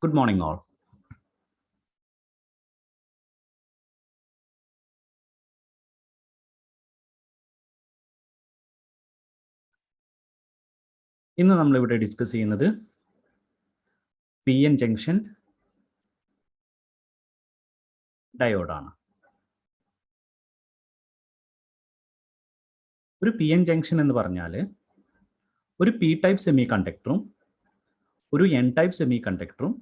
Good morning, all. ഇന്ന് നമ്മൾ ഇവിടെ ഡിസ്കസ് ചെയ്യുന്നത് PN ജംഗ്ഷൻ ഡയോഡാണ്. ഒരു PN ജംഗ്ഷൻ എന്ന് പറഞ്ഞാൽ ഒരു P ടൈപ്പ് സെമി കണ്ടക്ടറും ഒരു N ടൈപ്പ് സെമി കണ്ടക്ടറും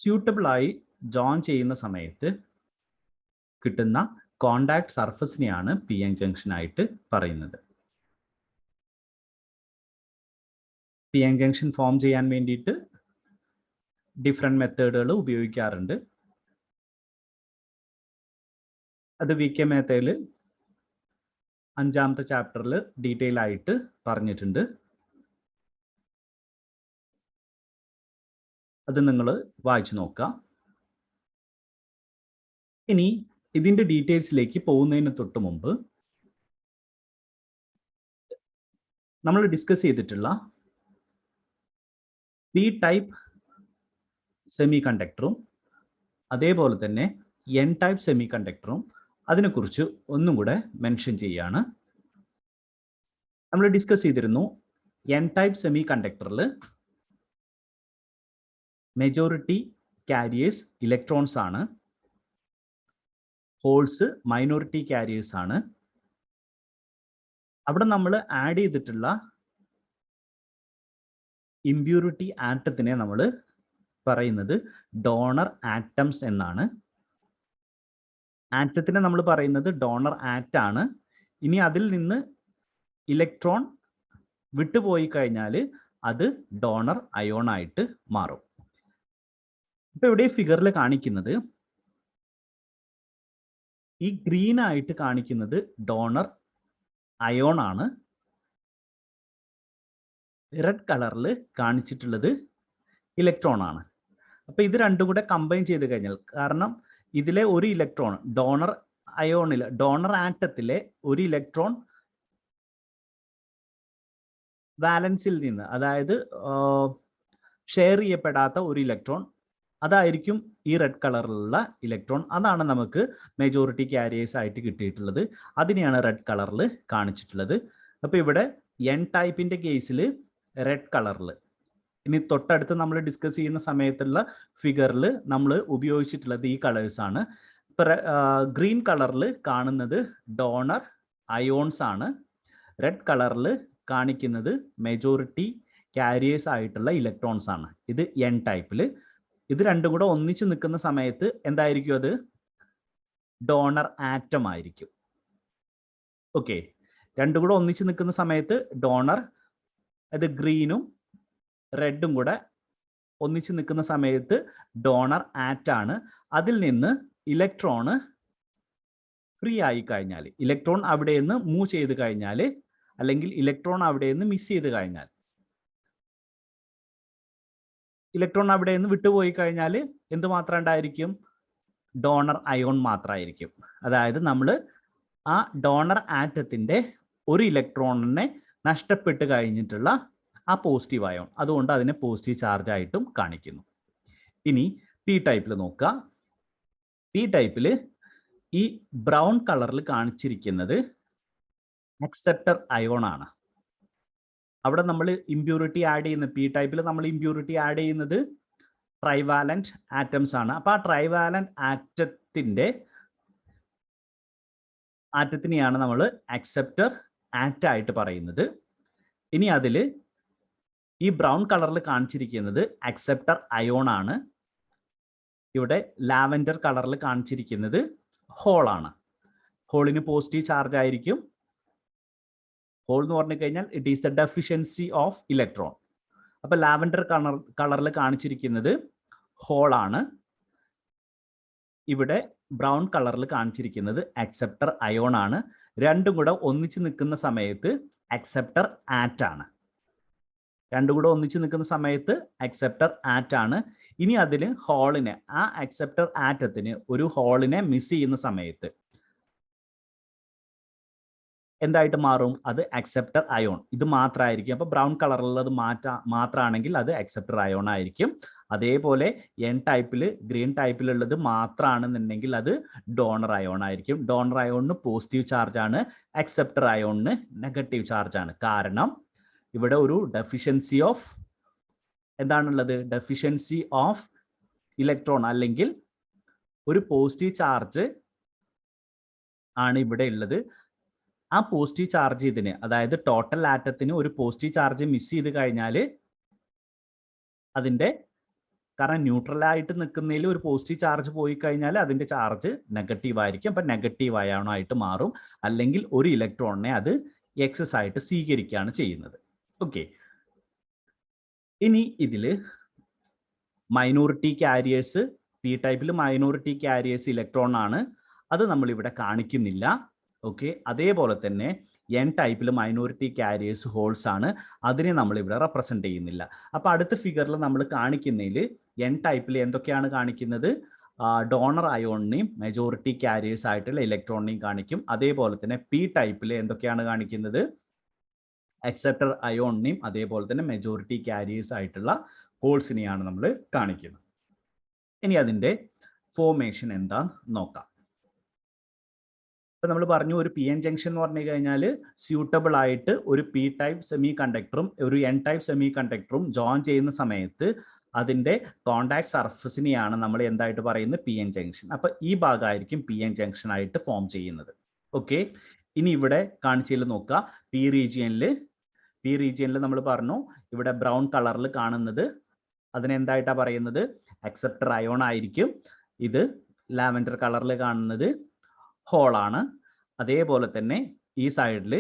സ്യൂട്ടബിൾ ആയി ജോയിൻ ചെയ്യുന്ന സമയത്ത് കിട്ടുന്ന കോണ്ടാക്ട് സർഫസിനെയാണ് PN ജംഗ്ഷൻ ആയിട്ട് പറയുന്നത്. PN ജംഗ്ഷൻ ഫോം ചെയ്യാൻ വേണ്ടിയിട്ട് ഡിഫറെൻറ്റ് മെത്തേഡുകൾ ഉപയോഗിക്കാറുണ്ട്. അത് VK മെത്തേഡിൽ 5ാമത്തെ ചാപ്റ്ററിൽ ഡീറ്റെയിൽ ആയിട്ട് പറഞ്ഞിട്ടുണ്ട്. അത് നിങ്ങൾ വായിച്ചു നോക്കുക. ഇനി ഇതിൻ്റെ ഡീറ്റെയിൽസിലേക്ക് പോകുന്നതിന് തൊട്ട് മുമ്പ് നമ്മൾ ഡിസ്കസ് ചെയ്തിട്ടുള്ള P ടൈപ്പ് സെമി കണ്ടക്ടറും അതേപോലെ തന്നെ N ടൈപ്പ് സെമി കണ്ടക്ടറും അതിനെക്കുറിച്ച് ഒന്നും കൂടെ മെൻഷൻ ചെയ്യാണ്. നമ്മൾ ഡിസ്കസ് ചെയ്തിരുന്നു N ടൈപ്പ് സെമി കണ്ടക്ടറിൽ മെജോറിറ്റി കാരിയേഴ്സ് ഇലക്ട്രോൺസ് ആണ്, ഹോൾസ് മൈനോറിറ്റി കാരിയേഴ്സ് ആണ്. അവിടെ നമ്മൾ ആഡ് ചെയ്തിട്ടുള്ള ഇമ്പ്യൂരിറ്റി ആറ്റത്തിനെ നമ്മൾ പറയുന്നത് ഡോണർ ആറ്റംസ് എന്നാണ്. ആറ്റത്തിനെ നമ്മൾ പറയുന്നത് ഡോണർ ആറ്റ് ആണ്. ഇനി അതിൽ നിന്ന് ഇലക്ട്രോൺ വിട്ടുപോയി കഴിഞ്ഞാൽ അത് ഡോണർ അയോൺ ആയിട്ട് മാറും. ഇപ്പൊ ഇവിടെ ഫിഗറിൽ കാണിക്കുന്നത് ഈ ഗ്രീൻ ആയിട്ട് കാണിക്കുന്നത് ഡോണർ അയോൺ ആണ്. റെഡ് കളറിൽ കാണിച്ചിട്ടുള്ളത് ഇലക്ട്രോൺ ആണ്. അപ്പൊ ഇത് രണ്ടും കൂടെ കമ്പൈൻ ചെയ്ത് കഴിഞ്ഞാൽ, കാരണം ഇതിലെ ഒരു ഇലക്ട്രോൺ ഡോണർ അയോണിൽ ഡോണർ ആറ്റത്തിലെ ഒരു ഇലക്ട്രോൺ വാലൻസിൽ നിന്ന്, അതായത് ഷെയർ ചെയ്യപ്പെടാത്ത ഒരു ഇലക്ട്രോൺ, അതായിരിക്കും ഈ റെഡ് കളറിലുള്ള ഇലക്ട്രോൺ. അതാണ് നമുക്ക് മെജോറിറ്റി കാരിയേഴ്സ് ആയിട്ട് കിട്ടിയിട്ടുള്ളത്. അതിനെയാണ് റെഡ് കളറിൽ കാണിച്ചിട്ടുള്ളത്. അപ്പോൾ ഇവിടെ N ടൈപ്പിന്റെ കേസിൽ റെഡ് കളറിൽ, ഇനി തൊട്ടടുത്ത് നമ്മൾ ഡിസ്കസ് ചെയ്യുന്ന സമയത്തുള്ള ഫിഗറിൽ നമ്മൾ ഉപയോഗിച്ചിട്ടുള്ളത് ഈ കളേഴ്സ് ആണ്. ഇപ്പം ഗ്രീൻ കളറിൽ കാണുന്നത് ഡോണർ അയോൺസ് ആണ്, റെഡ് കളറിൽ കാണിക്കുന്നത് മെജോറിറ്റി കാരിയേഴ്സ് ആയിട്ടുള്ള ഇലക്ട്രോൺസ് ആണ്. ഇത് N ടൈപ്പിൽ. ഇത് രണ്ടും കൂടെ ഒന്നിച്ച് നിൽക്കുന്ന സമയത്ത് എന്തായിരിക്കും? അത് ഡോണർ ആറ്റം ആയിരിക്കും. ഓക്കെ, രണ്ടും കൂടെ ഒന്നിച്ച് നിൽക്കുന്ന സമയത്ത് ഡോണർ, അത് ഗ്രീനും റെഡും കൂടെ ഒന്നിച്ച് നിൽക്കുന്ന സമയത്ത് ഡോണർ ആറ്റാണ്. അതിൽ നിന്ന് ഇലക്ട്രോണ് ഫ്രീ ആയി കഴിഞ്ഞാൽ, ഇലക്ട്രോൺ അവിടെ നിന്ന് മൂവ് ചെയ്ത് കഴിഞ്ഞാൽ, അല്ലെങ്കിൽ ഇലക്ട്രോൺ അവിടെ നിന്ന് മിസ് ചെയ്ത് കഴിഞ്ഞാൽ, ഇലക്ട്രോൺ അവിടെ നിന്ന് വിട്ടുപോയി കഴിഞ്ഞാൽ എന്ത് മാത്രം ഉണ്ടായിരിക്കും? ഡോണർ അയോൺ മാത്രമായിരിക്കും. അതായത് നമ്മൾ ആ ഡോണർ ആറ്റത്തിന്റെ ഒരു ഇലക്ട്രോണിനെ നഷ്ടപ്പെട്ട് കഴിഞ്ഞിട്ടുള്ള ആ പോസിറ്റീവ് അയോൺ, അതുകൊണ്ട് അതിനെ പോസിറ്റീവ് ചാർജ് ആയിട്ടും കാണിക്കുന്നു. ഇനി P ടൈപ്പിൽ നോക്കുക. P ടൈപ്പിൽ ഈ ബ്രൗൺ കളറിൽ കാണിച്ചിരിക്കുന്നത് അക്സെപ്റ്റർ അയോൺ ആണ്. അവിടെ നമ്മൾ ഇമ്പ്യൂരിറ്റി ആഡ് ചെയ്യുന്ന P ടൈപ്പിൽ നമ്മൾ ഇമ്പ്യൂരിറ്റി ആഡ് ചെയ്യുന്നത് ട്രൈവാലന്റ് ആറ്റംസ് ആണ്. അപ്പൊ ആ ട്രൈവാലന്റ് ആറ്റത്തിനെയാണ് നമ്മൾ അക്സെപ്റ്റർ ആറ്റ് ആയിട്ട് പറയുന്നത്. ഇനി അതിൽ ഈ ബ്രൗൺ കളറിൽ കാണിച്ചിരിക്കുന്നത് അക്സെപ്റ്റർ അയോൺ ആണ്. ഇവിടെ ലാവൻഡർ കളറിൽ കാണിച്ചിരിക്കുന്നത് ഹോൾ ആണ്. ഹോളിന് പോസിറ്റീവ് ചാർജ് ആയിരിക്കും. ഹോൾ എന്ന് പറഞ്ഞു കഴിഞ്ഞാൽ it is the deficiency of electron. അപ്പൊ ലാവൻഡർ കളറിൽ കാണിച്ചിരിക്കുന്നത് ഹോൾ ആണ്. ഇവിടെ ബ്രൗൺ കളറിൽ കാണിച്ചിരിക്കുന്നത് അക്സെപ്റ്റർ അയോൺ ആണ്. രണ്ടും കൂടെ ഒന്നിച്ച് നിൽക്കുന്ന സമയത്ത് അക്സെപ്റ്റർ ആറ്റ് ആണ്. രണ്ടും കൂടെ ഒന്നിച്ച് നിൽക്കുന്ന സമയത്ത് അക്സെപ്റ്റർ ആറ്റ് ആണ്. ഇനി അതിൽ ഹോളിനെ, ആ അക്സെപ്റ്റർ ആറ്റത്തിന് ഒരു ഹോളിനെ മിസ് ചെയ്യുന്ന സമയത്ത്, എന്തായിട്ട് മാറും? അത് അക്സെപ്റ്റർ അയോൺ. ഇത് മാത്രമായിരിക്കും. അപ്പോൾ ബ്രൗൺ കളറിലുള്ളത് മാത്രമാണെങ്കിൽ അത് അക്സെപ്റ്റർ അയോൺ ആയിരിക്കും. അതേപോലെ എൻ ടൈപ്പിൽ ഗ്രീൻ ടൈപ്പിലുള്ളത് മാത്രമാണെന്നുണ്ടെങ്കിൽ അത് ഡോണർ അയോൺ ആയിരിക്കും. ഡോണർ അയോണിന് പോസിറ്റീവ് ചാർജ് ആണ്, അക്സെപ്റ്റർ അയോണിന് നെഗറ്റീവ് ചാർജ് ആണ്. കാരണം ഇവിടെ ഒരു ഡെഫിഷ്യൻസി ഓഫ് എന്താണുള്ളത്? ഡെഫിഷ്യൻസി ഓഫ് ഇലക്ട്രോൺ അല്ലെങ്കിൽ ഒരു പോസിറ്റീവ് ചാർജ് ആണ് ഇവിടെ ഉള്ളത്. ആ പോസിറ്റീവ് ചാർജ് ഇതിന്, അതായത് ടോട്ടൽ ആറ്റത്തിന് ഒരു പോസിറ്റീവ് ചാർജ് മിസ് ചെയ്ത് കഴിഞ്ഞാൽ അതിൻ്റെ, കാരണം ന്യൂട്രലായിട്ട് നിൽക്കുന്നതിൽ ഒരു പോസിറ്റീവ് ചാർജ് പോയി കഴിഞ്ഞാൽ അതിൻ്റെ ചാർജ് നെഗറ്റീവ് ആയിരിക്കും. അപ്പം നെഗറ്റീവ് അയോണായിട്ട് മാറും. അല്ലെങ്കിൽ ഒരു ഇലക്ട്രോണിനെ അത് എക്സസ് ആയിട്ട് സ്വീകരിക്കുകയാണ് ചെയ്യുന്നത്. ഓക്കെ, ഇനി ഇതിൽ മൈനോറിറ്റി ക്യാരിയേഴ്സ്, പി ടൈപ്പിൽ മൈനോറിറ്റി ക്യാരിയേഴ്സ് ഇലക്ട്രോൺ ആണ്, അത് നമ്മളിവിടെ കാണിക്കുന്നില്ല. ഓക്കെ, അതേപോലെ തന്നെ എൻ ടൈപ്പിൽ മൈനോറിറ്റി ക്യാരിയേഴ്സ് ഹോൾസ് ആണ്, അതിനെ നമ്മളിവിടെ റെപ്രസെൻ്റ് ചെയ്യുന്നില്ല. അപ്പോൾ അടുത്ത ഫിഗറിൽ നമ്മൾ കാണിക്കുന്നതിൽ എൻ ടൈപ്പിൽ എന്തൊക്കെയാണ് കാണിക്കുന്നത്? ഡോണർ അയോണിനെയും മെജോറിറ്റി ക്യാരിയേഴ്സ് ആയിട്ടുള്ള ഇലക്ട്രോണിനെയും കാണിക്കും. അതേപോലെ തന്നെ പി ടൈപ്പിൽ എന്തൊക്കെയാണ് കാണിക്കുന്നത്? അക്സെപ്റ്റർ അയോണിനെയും അതേപോലെ തന്നെ മെജോറിറ്റി ക്യാരിയേഴ്സ് ആയിട്ടുള്ള ഹോൾസിനെയാണ് നമ്മൾ കാണിക്കുന്നത്. ഇനി അതിൻ്റെ ഫോർമേഷൻ എന്താന്ന് നോക്കാം. ഇപ്പം നമ്മൾ പറഞ്ഞു ഒരു പി എൻ ജംഗ്ഷൻ എന്ന് പറഞ്ഞു കഴിഞ്ഞാൽ സ്യൂട്ടബിൾ ആയിട്ട് ഒരു പി ടൈപ്പ് സെമി കണ്ടക്ടറും ഒരു എൻ ടൈപ്പ് സെമി കണ്ടക്ടറും ജോയിൻ ചെയ്യുന്ന സമയത്ത് അതിൻ്റെ കോണ്ടാക്ട് സർഫസിനെയാണ് നമ്മൾ എന്തായിട്ട് പറയുന്നത്? P N junction. അപ്പം ഈ ഭാഗമായിരിക്കും പി എൻ ജംഗ്ഷൻ ആയിട്ട് ഫോം ചെയ്യുന്നത്. ഓക്കെ, ഇനി ഇവിടെ കാണിച്ചതിൽ നോക്കുക. പി റീജിയനിൽ നമ്മൾ പറഞ്ഞു ഇവിടെ ബ്രൗൺ കളറിൽ കാണുന്നത് അതിനെന്തായിട്ടാണ് പറയുന്നത്? അക്സെപ്റ്റർ അയോൺ ആയിരിക്കും. ഇത് ലാവൻഡർ കളറിൽ കാണുന്നത് ഹോളാണ്. അതേപോലെ തന്നെ ഈ സൈഡിൽ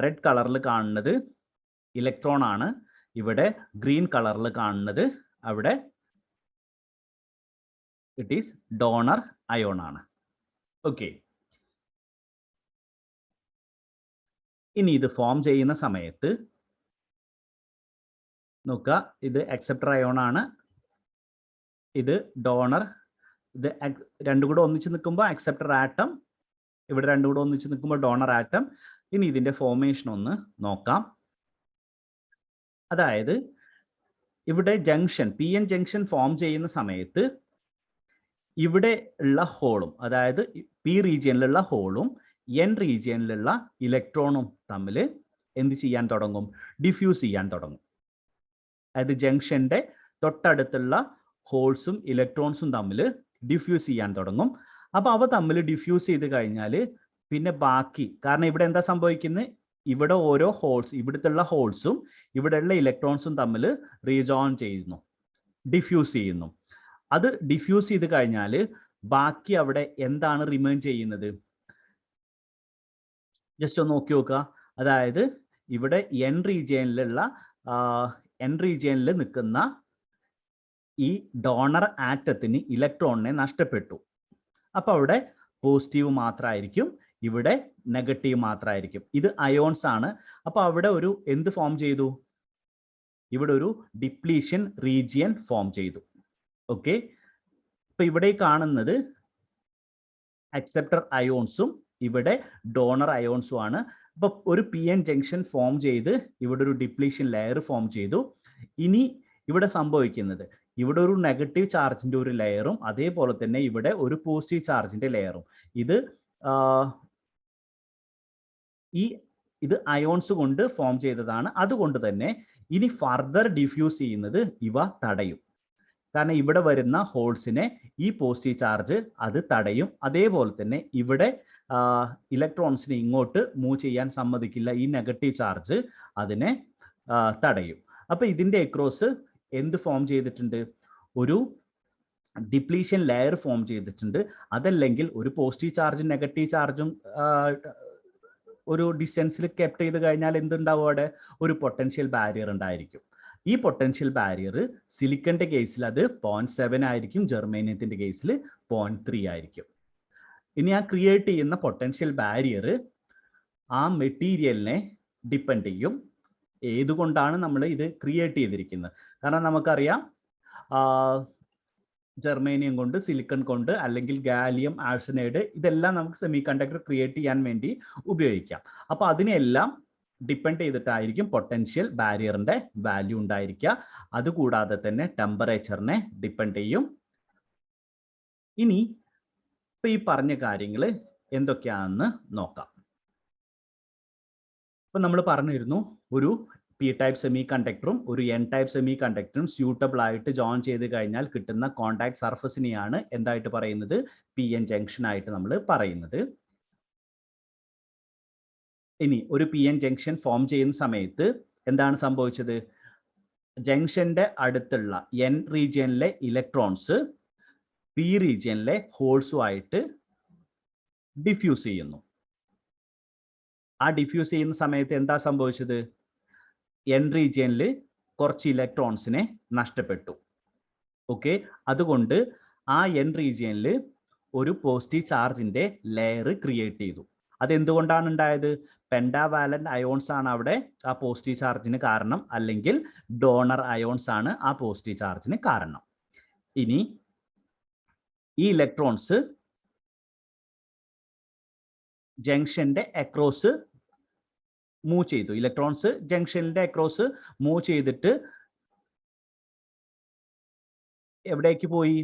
റെഡ് കളറിൽ കാണുന്നത് ഇലക്ട്രോൺ ആണ്. ഇവിടെ ഗ്രീൻ കളറിൽ കാണുന്നത് അവിടെ ഇറ്റ് ഈസ് ഡോണർ അയോൺ ആണ്. ഓക്കെ, ഇനി ഇത് ഫോം ചെയ്യുന്ന സമയത്ത് നോക്കുക, ഇത് അക്സെപ്റ്റർ അയോൺ ആണ്, ഇത് ഡോണർ. ഇത് രണ്ടും കൂടെ ഒന്നിച്ച് നിൽക്കുമ്പോൾ അക്സെപ്റ്റർ ആറ്റം, ഇവിടെ രണ്ടും കൂടെ ഒന്നിച്ച് നിൽക്കുമ്പോൾ ഡോണർ ആറ്റം. ഇനി ഇതിൻ്റെ ഫോർമേഷൻ ഒന്ന് നോക്കാം. അതായത് ഇവിടെ junction, P N junction form ചെയ്യുന്ന സമയത്ത് ഇവിടെ ഉള്ള ഹോളും, അതായത് പി റീജിയനിലുള്ള ഹോളും എൻ റീജിയനിലുള്ള ഇലക്ട്രോണും തമ്മിൽ എന്ത് ചെയ്യാൻ തുടങ്ങും? ഡിഫ്യൂസ് ചെയ്യാൻ തുടങ്ങും. അതായത് ജംഗ്ഷൻ്റെ തൊട്ടടുത്തുള്ള ഹോൾസും ഇലക്ട്രോൺസും തമ്മിൽ ഡിഫ്യൂസ് ചെയ്യാൻ തുടങ്ങും. അപ്പോൾ അവ തമ്മിൽ ഡിഫ്യൂസ് ചെയ്ത് കഴിഞ്ഞാൽ പിന്നെ ബാക്കി, കാരണം ഇവിടെ എന്താ സംഭവിക്കുന്നത്? ഇവിടെ ഓരോ ഹോൾസ്, ഇവിടുത്തെ ഹോൾസും ഇവിടെയുള്ള ഇലക്ട്രോൺസും തമ്മിൽ റീജോയിൻ ചെയ്യുന്നു, ഡിഫ്യൂസ് ചെയ്യുന്നു. അത് ഡിഫ്യൂസ് ചെയ്ത് കഴിഞ്ഞാൽ ബാക്കി അവിടെ എന്താണ് റിമെയിൻ ചെയ്യുന്നത്? ജസ്റ്റ് ഒന്ന് നോക്കി നോക്കുക. അതായത് ഇവിടെ എൻ റീജിയനിൽ നിൽക്കുന്ന ഈ ഡോണർ ആറ്റത്തിന് ഇലക്ട്രോണിനെ നഷ്ടപ്പെട്ടു. അപ്പോൾ അവിടെ പോസിറ്റീവ് മാത്രമായിരിക്കും, ഇവിടെ നെഗറ്റീവ് മാത്രമായിരിക്കും. ഇത് അയോൺസ് ആണ്. അപ്പോൾ അവിടെ ഒരു എന്ത് ഫോം ചെയ്തു? ഇവിടെ ഒരു ഡിപ്ലീഷൻ റീജിയൻ ഫോം ചെയ്തു. ഓക്കെ, ഇപ്പൊ ഇവിടെ കാണുന്നത് അക്സെപ്റ്റർ അയോൺസും ഇവിടെ ഡോണർ അയോൺസും ആണ്. അപ്പൊ ഒരു പി എൻ ജംഗ്ഷൻ ഫോം ചെയ്ത് ഇവിടെ ഒരു ഡിപ്ലീഷൻ ലെയർ ഫോം ചെയ്തു. ഇനി ഇവിടെ സംഭവിക്കുന്നത്, ഇവിടെ ഒരു നെഗറ്റീവ് ചാർജിന്റെ ഒരു ലെയറും അതേപോലെ തന്നെ ഇവിടെ ഒരു പോസിറ്റീവ് ചാർജിന്റെ ലെയറും. ഇത് അയോൺസ് കൊണ്ട് ഫോം ചെയ്തതാണ്. അതുകൊണ്ട് തന്നെ ഇനി ഫർദർ ഡിഫ്യൂസ് ചെയ്യുന്നത് ഇവ തടയും. കാരണം ഇവിടെ വരുന്ന ഹോൾസിനെ ഈ പോസിറ്റീവ് ചാർജ് അത് തടയും. അതേപോലെ തന്നെ ഇവിടെ ഇലക്ട്രോൺസിനെ ഇങ്ങോട്ട് മൂവ് ചെയ്യാൻ സമ്മതിക്കില്ല. ഈ നെഗറ്റീവ് ചാർജ് അതിനെ തടയും. അപ്പൊ ഇതിന്റെ അക്രോസ് എന്ത് ഫോം ചെയ്തിട്ടുണ്ട്? ഒരു ഡിപ്ലീഷൻ ലെയർ ഫോം ചെയ്തിട്ടുണ്ട്. അതല്ലെങ്കിൽ ഒരു പോസിറ്റീവ് ചാർജും നെഗറ്റീവ് ചാർജും ഒരു ഡിസ്റ്റൻസിൽ കെപ്റ്റ് ചെയ്ത് കഴിഞ്ഞാൽ എന്തുണ്ടാവും? അവിടെ ഒരു പൊട്ടൻഷ്യൽ ബാരിയർ ഉണ്ടായിരിക്കും. ഈ പൊട്ടൻഷ്യൽ ബാരിയർ സിലിക്കന്റെ കേസിൽ അത് 0.7 ആയിരിക്കും, ജെർമേനിയത്തിന്റെ കേസിൽ 0.3 ആയിരിക്കും. ഇനി ആ ക്രിയേറ്റ് ചെയ്യുന്ന പൊട്ടൻഷ്യൽ ബാരിയർ ആ മെറ്റീരിയലിനെ ഡിപ്പെൻഡ് ചെയ്യും. ഏതുകൊണ്ടാണ് നമ്മൾ ഇത് ക്രിയേറ്റ് ചെയ്തിരിക്കുന്നത്? കാരണം നമുക്കറിയാം ജെർമേനിയം കൊണ്ട്, സിലിക്കൺ കൊണ്ട്, അല്ലെങ്കിൽ ഗാലിയം ആഴ്സനൈഡ്, ഇതെല്ലാം നമുക്ക് സെമി കണ്ടക്ടർ ക്രിയേറ്റ് ചെയ്യാൻ വേണ്ടി ഉപയോഗിക്കാം. അപ്പോൾ അതിനെല്ലാം ഡിപ്പെൻഡ് ചെയ്തിട്ടായിരിക്കും പൊട്ടൻഷ്യൽ ബാരിയറിന്റെ വാല്യൂ ഉണ്ടായിരിക്കുക. അതുകൂടാതെ തന്നെ ടെമ്പറേച്ചറിനെ ഡിപ്പെൻഡ് ചെയ്യും. ഇനി ഇപ്പൊ ഈ പറഞ്ഞ കാര്യങ്ങൾ എന്തൊക്കെയാണെന്ന് നോക്കാം. ഇപ്പൊ നമ്മൾ പറഞ്ഞിരുന്നു, ഒരു പി ടൈപ്പ് സെമി കണ്ടക്ടറും ഒരു എൻ ടൈപ്പ് സെമി കണ്ടക്ടറും സ്യൂട്ടബിൾ ആയിട്ട് ജോയിൻ ചെയ്ത് കഴിഞ്ഞാൽ കിട്ടുന്ന കോണ്ടാക്ട് സർഫസിനെയാണ് എന്തായിട്ട് പറയുന്നത്, പി എൻ ജംഗ്ഷൻ ആയിട്ട് നമ്മൾ പറയുന്നത്. ഇനി ഒരു പി എൻ ജംഗ്ഷൻ ഫോം ചെയ്യുന്ന സമയത്ത് എന്താണ് സംഭവിച്ചത്? ജംഗ്ഷന്റെ അടുത്തുള്ള എൻ റീജിയനിലെ ഇലക്ട്രോൺസ് പി റീജിയനിലെ ഹോൾസുമായിട്ട് ഡിഫ്യൂസ് ചെയ്യുന്നു. ആ ഡിഫ്യൂസ് ചെയ്യുന്ന സമയത്ത് എന്താ സംഭവിച്ചത്? എൻ റീജിയനിൽ കുറച്ച് ഇലക്ട്രോൺസിനെ നഷ്ടപ്പെട്ടു. ഓക്കെ, അതുകൊണ്ട് ആ എൻ റീജിയനിൽ ഒരു പോസിറ്റീവ് ചാർജിന്റെ ലെയർ ക്രിയേറ്റ് ചെയ്തു. അതെന്തുകൊണ്ടാണ് ഉണ്ടായത്? പെൻഡാവാലന്റ് അയോൺസ് ആണ് അവിടെ ആ പോസിറ്റീവ് ചാർജിന് കാരണം, അല്ലെങ്കിൽ ഡോണർ അയോൺസ് ആണ് ആ പോസിറ്റീവ് ചാർജിന് കാരണം. ഇനി ഈ ഇലക്ട്രോൺസ് ജംഗ്ഷന്റെ അക്രോസ് മൂവ് ചെയ്തു. ഇലക്ട്രോൺസ് ജംഗ്ഷനിന്റെ അക്രോസ് മൂവ് ചെയ്തിട്ട് എവിടേക്ക് പോയി?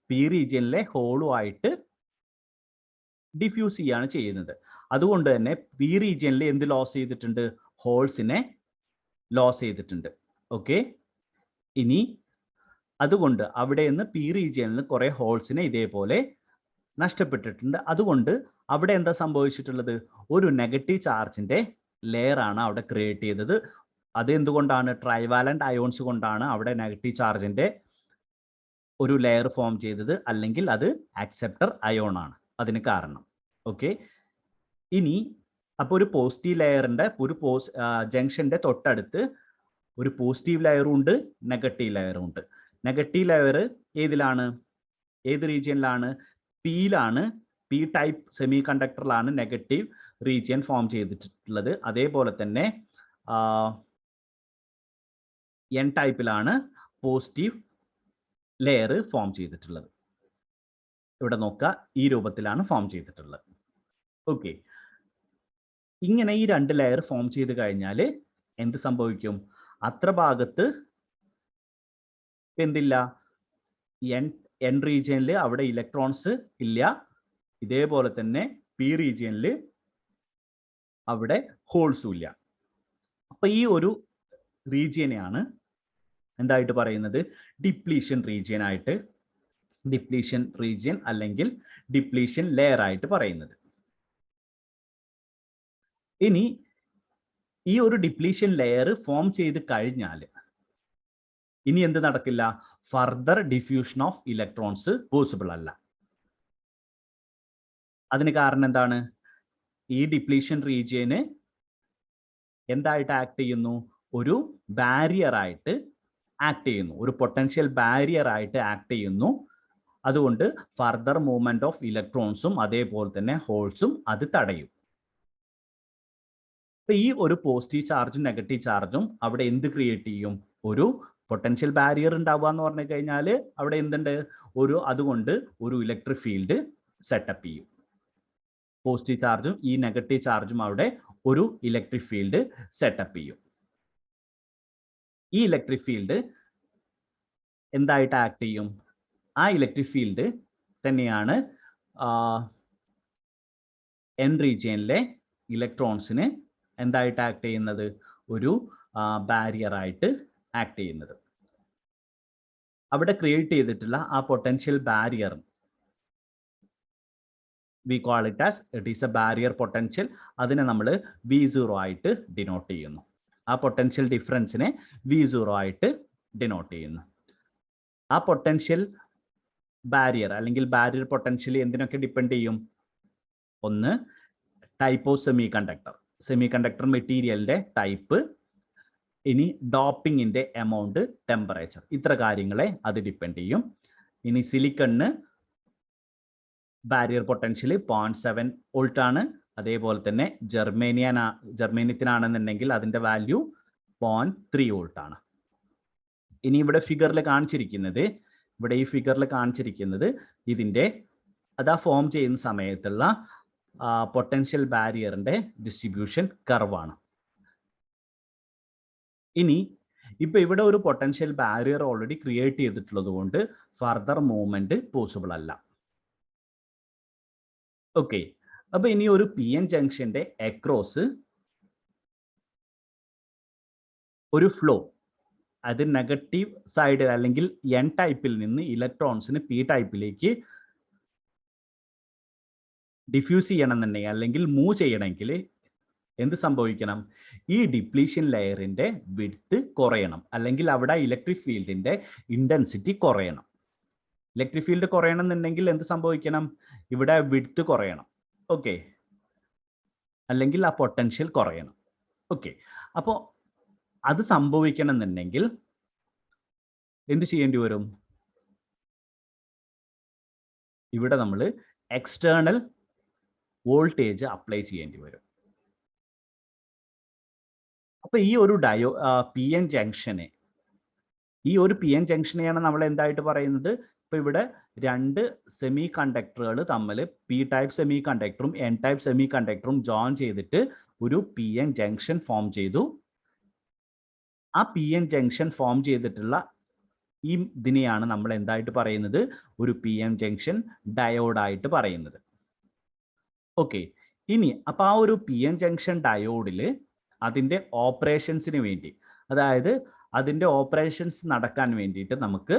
പി റീജിയനിലെ ഹോളുമായിട്ട് ഡിഫ്യൂസ് ചെയ്യാണ് ചെയ്യുന്നത്. അതുകൊണ്ട് തന്നെ പി റീജിയനിൽ എന്ത് ലോസ് ചെയ്തിട്ടുണ്ട്? ഹോൾസിനെ ലോസ് ചെയ്തിട്ടുണ്ട്. ഓക്കെ, ഇനി അതുകൊണ്ട് അവിടെ നിന്ന് പി റീജിയനിൽ കുറെ ഹോൾസിനെ ഇതേപോലെ നഷ്ടപ്പെട്ടിട്ടുണ്ട്. അതുകൊണ്ട് അവിടെ എന്താ സംഭവിച്ചിട്ടുള്ളത്? ഒരു നെഗറ്റീവ് ചാർജിന്റെ ലെയർ ആണ് അവിടെ ക്രിയേറ്റ് ചെയ്തത്. അത് എന്തുകൊണ്ടാണ്? ട്രൈവാലന്റ് അയോൺസ് കൊണ്ടാണ് അവിടെ നെഗറ്റീവ് ചാർജിന്റെ ഒരു ലെയർ ഫോം ചെയ്തത്, അല്ലെങ്കിൽ അത് ആക്സെപ്റ്റർ അയോൺ ആണ് അതിന് കാരണം. ഓക്കെ, ഇനി അപ്പോൾ ഒരു പോസിറ്റീവ് ലെയറിന്റെ ഒരു ജംഗ്ഷന്റെ തൊട്ടടുത്ത് ഒരു പോസിറ്റീവ് ലെയറും ഉണ്ട്, നെഗറ്റീവ് ലെയറും ഉണ്ട്. നെഗറ്റീവ് ലെയർ ഏതിലാണ്? ഏത് റീജിയനിലാണ്? പിയിലാണ്. പി ടൈപ്പ് സെമി കണ്ടക്ടറിലാണ് നെഗറ്റീവ് റീജിയൻ ഫോം ചെയ്തിട്ടുള്ളത്. അതേപോലെ തന്നെ എൻ ടൈപ്പിലാണ് പോസിറ്റീവ് ലെയർ ഫോം ചെയ്തിട്ടുള്ളത്. ഇവിടെ നോക്കുക, ഈ രൂപത്തിലാണ് ഫോം ചെയ്തിട്ടുള്ളത്. ഓക്കെ, ഇങ്ങനെ ഈ രണ്ട് ലെയർ ഫോം ചെയ്ത് കഴിഞ്ഞാൽ എന്ത് സംഭവിക്കും? അത്ര ഭാഗത്ത് എന്തില്ല? എൻ റീജിയനിൽ അവിടെ ഇലക്ട്രോൺസ് ഇല്ല. ഇതേപോലെ തന്നെ പി റീജിയനിൽ അവിടെ ഹോൾസും ഇല്ല. അപ്പൊ ഈ ഒരു റീജിയനെയാണ് എന്തായിട്ട് പറയുന്നത്? ഡിപ്ലീഷൻ റീജിയൻ ആയിട്ട്, ഡിപ്ലീഷൻ റീജിയൻ അല്ലെങ്കിൽ ഡിപ്ലീഷൻ ലെയർ ആയിട്ട് പറയുന്നത്. ഇനി ഈ ഒരു ഡിപ്ലീഷൻ ലെയർ ഫോം ചെയ്ത് കഴിഞ്ഞാൽ ഇനി എന്ത് നടക്കില്ല? Further diffusion of electrons possible അല്ല. അതിന് കാരണം എന്താണ്? ഈ ഡിപ്ലീഷൻ റീജിയന് എന്തായിട്ട് ആക്ട് ചെയ്യുന്നു? ഒരു ബാരിയർ ആയിട്ട് ആക്ട് ചെയ്യുന്നു, ഒരു പൊട്ടൻഷ്യൽ ബാരിയർ ആയിട്ട് ആക്ട് ചെയ്യുന്നു. അതുകൊണ്ട് ഫർദർ മൂവ്മെന്റ് ഓഫ് ഇലക്ട്രോൺസും അതേപോലെ തന്നെ ഹോൾസും അത് തടയും. അപ്പൊ ഈ ഒരു പോസിറ്റീവ് ചാർജും നെഗറ്റീവ് ചാർജും അവിടെ എന്ത് ക്രിയേറ്റ് ചെയ്യും? ഒരു പൊട്ടൻഷ്യൽ ബാരിയർ ഉണ്ടാവുക എന്ന് പറഞ്ഞു കഴിഞ്ഞാൽ അവിടെ എന്തുണ്ട്? അതുകൊണ്ട് ഒരു ഇലക്ട്രിക് ഫീൽഡ് സെറ്റപ്പ് ചെയ്യും. പോസിറ്റീവ് ചാർജും ഈ നെഗറ്റീവ് ചാർജും അവിടെ ഒരു ഇലക്ട്രിക് ഫീൽഡ് സെറ്റപ്പ് ചെയ്യും. ഈ ഇലക്ട്രിക് ഫീൽഡ് എന്തായിട്ട് ആക്ട് ചെയ്യും? ആ ഇലക്ട്രിക് ഫീൽഡ് തന്നെയാണ് എൻ റീജിയനിലെ ഇലക്ട്രോൺസിന് എന്തായിട്ട് ആക്ട് ചെയ്യുന്നത്? ഒരു ബാരിയർ ആയിട്ട് ആക്ട് ചെയ്യുന്നത്. അവിടെ ക്രിയേറ്റ് ചെയ്തിട്ടുള്ള ആ potential barrier we call it as it is a barrier potential. അതിനെ നമ്മൾ V0 ആയിട്ട് ഡിനോട്ട് ചെയ്യുന്നു. ആ പൊട്ടൻഷ്യൽ ഡിഫറൻസിനെ V0 ആയിട്ട് ഡിനോട്ട് ചെയ്യുന്നു. ആ പൊട്ടൻഷ്യൽ ബാരിയർ അല്ലെങ്കിൽ ബാരിയർ പൊട്ടൻഷ്യൽ എന്തിനൊക്കെ ഡിപ്പെൻഡ് ചെയ്യും? ഒന്ന്, ടൈപ്പ് ഓഫ് സെമി കണ്ടക്ടർ മെറ്റീരിയലിന്റെ ടൈപ്പ്, ഇനി ഡോപ്പിങ്ങിന്റെ എമൗണ്ട്, ടെമ്പറേച്ചർ, ഇത്ര കാര്യങ്ങളെ അത് ഡിപ്പെൻഡ് ചെയ്യും. ഇനി സിലിക്കണിന് ബാരിയർ പൊട്ടൻഷ്യൽ 0.7 വോൾട്ട് ആണ്. അതേപോലെ തന്നെ ജർമേനിയത്തിനാണെന്നുണ്ടെങ്കിൽ അതിന്റെ വാല്യൂ 0.3 വോൾട്ട് ആണ്. ഇനി ഇവിടെ ഫിഗറിൽ കാണിച്ചിരിക്കുന്നത് ഇവിടെ ഈ ഫിഗറിൽ കാണിച്ചിരിക്കുന്നത് ഇതിൻ്റെ അതാ ഫോം ചെയ്യുന്ന സമയത്തുള്ള പൊട്ടൻഷ്യൽ ബാരിയറിൻ്റെ ഡിസ്ട്രിബ്യൂഷൻ കർവാണ്. ഇനി ഇപ്പൊ ഇവിടെ ഒരു പൊട്ടൻഷ്യൽ ബാരിയർ ഓൾറെഡി ക്രിയേറ്റ് ചെയ്തിട്ടുള്ളത് കൊണ്ട് ഫർദർ മൂവ്മെന്റ് പോസിബിൾ അല്ല. ഓക്കെ, അപ്പൊ ഇനി ഒരു പി എൻ ജംഗ്ഷന്റെ അക്രോസ് ഒരു ഫ്ലോ, അത് നെഗറ്റീവ് സൈഡ് അല്ലെങ്കിൽ എൻ ടൈപ്പിൽ നിന്ന് ഇലക്ട്രോൺസിന് പി ടൈപ്പിലേക്ക് ഡിഫ്യൂസ് ചെയ്യണമെന്നുണ്ടെങ്കിൽ അല്ലെങ്കിൽ മൂവ് ചെയ്യണമെങ്കിൽ എന്ത് സംഭവിക്കണം? ഈ ഡിപ്ലീഷൻ ലെയറിന്റെ വിഡ്ത്ത് കുറയണം, അല്ലെങ്കിൽ അവിടെ ഇലക്ട്രിക് ഫീൽഡിന്റെ ഇന്റൻസിറ്റി കുറയണം. ഇലക്ട്രിക് ഫീൽഡ് കുറയണം എന്നുണ്ടെങ്കിൽ എന്ത് സംഭവിക്കണം? ഇവിടെ വിഡ്ത്ത് കുറയണം. ഓക്കെ, അല്ലെങ്കിൽ ആ പൊട്ടൻഷ്യൽ കുറയണം. ഓക്കെ, അപ്പോൾ അത് സംഭവിക്കണം എന്നുണ്ടെങ്കിൽ എന്ത് ചെയ്യേണ്ടി വരും? ഇവിടെ നമ്മൾ എക്സ്റ്റേണൽ വോൾട്ടേജ് അപ്ലൈ ചെയ്യേണ്ടി വരും. അപ്പൊ ഈ ഒരു പി എൻ ജംഗ്ഷനെ, ഈ ഒരു പി എൻ ജംഗ്ഷനെയാണ് നമ്മൾ എന്തായിട്ട് പറയുന്നത്? ഇപ്പൊ ഇവിടെ രണ്ട് സെമി കണ്ടക്ടറുകൾ തമ്മിൽ പി ടൈപ്പ് സെമി കണ്ടക്ടറും എൻ ടൈപ്പ് സെമി കണ്ടക്ടറും ജോയിൻ ചെയ്തിട്ട് ഒരു പി എൻ ജംഗ്ഷൻ ഫോം ചെയ്തു. ആ പി എൻ ജംഗ്ഷൻ ഫോം ചെയ്തിട്ടുള്ള ഈ ഇതിനെയാണ് നമ്മൾ എന്തായിട്ട് പറയുന്നത്? ഒരു പി എൻ ജംഗ്ഷൻ ഡയോഡായിട്ട് പറയുന്നത്. ഓക്കെ, ഇനി അപ്പൊ ആ ഒരു പി എൻ ജംഗ്ഷൻ ഡയോഡിൽ അതിൻ്റെ ഓപ്പറേഷൻസിന് വേണ്ടി, അതായത് അതിൻ്റെ ഓപ്പറേഷൻസ് നടക്കാൻ വേണ്ടിയിട്ട് നമുക്ക്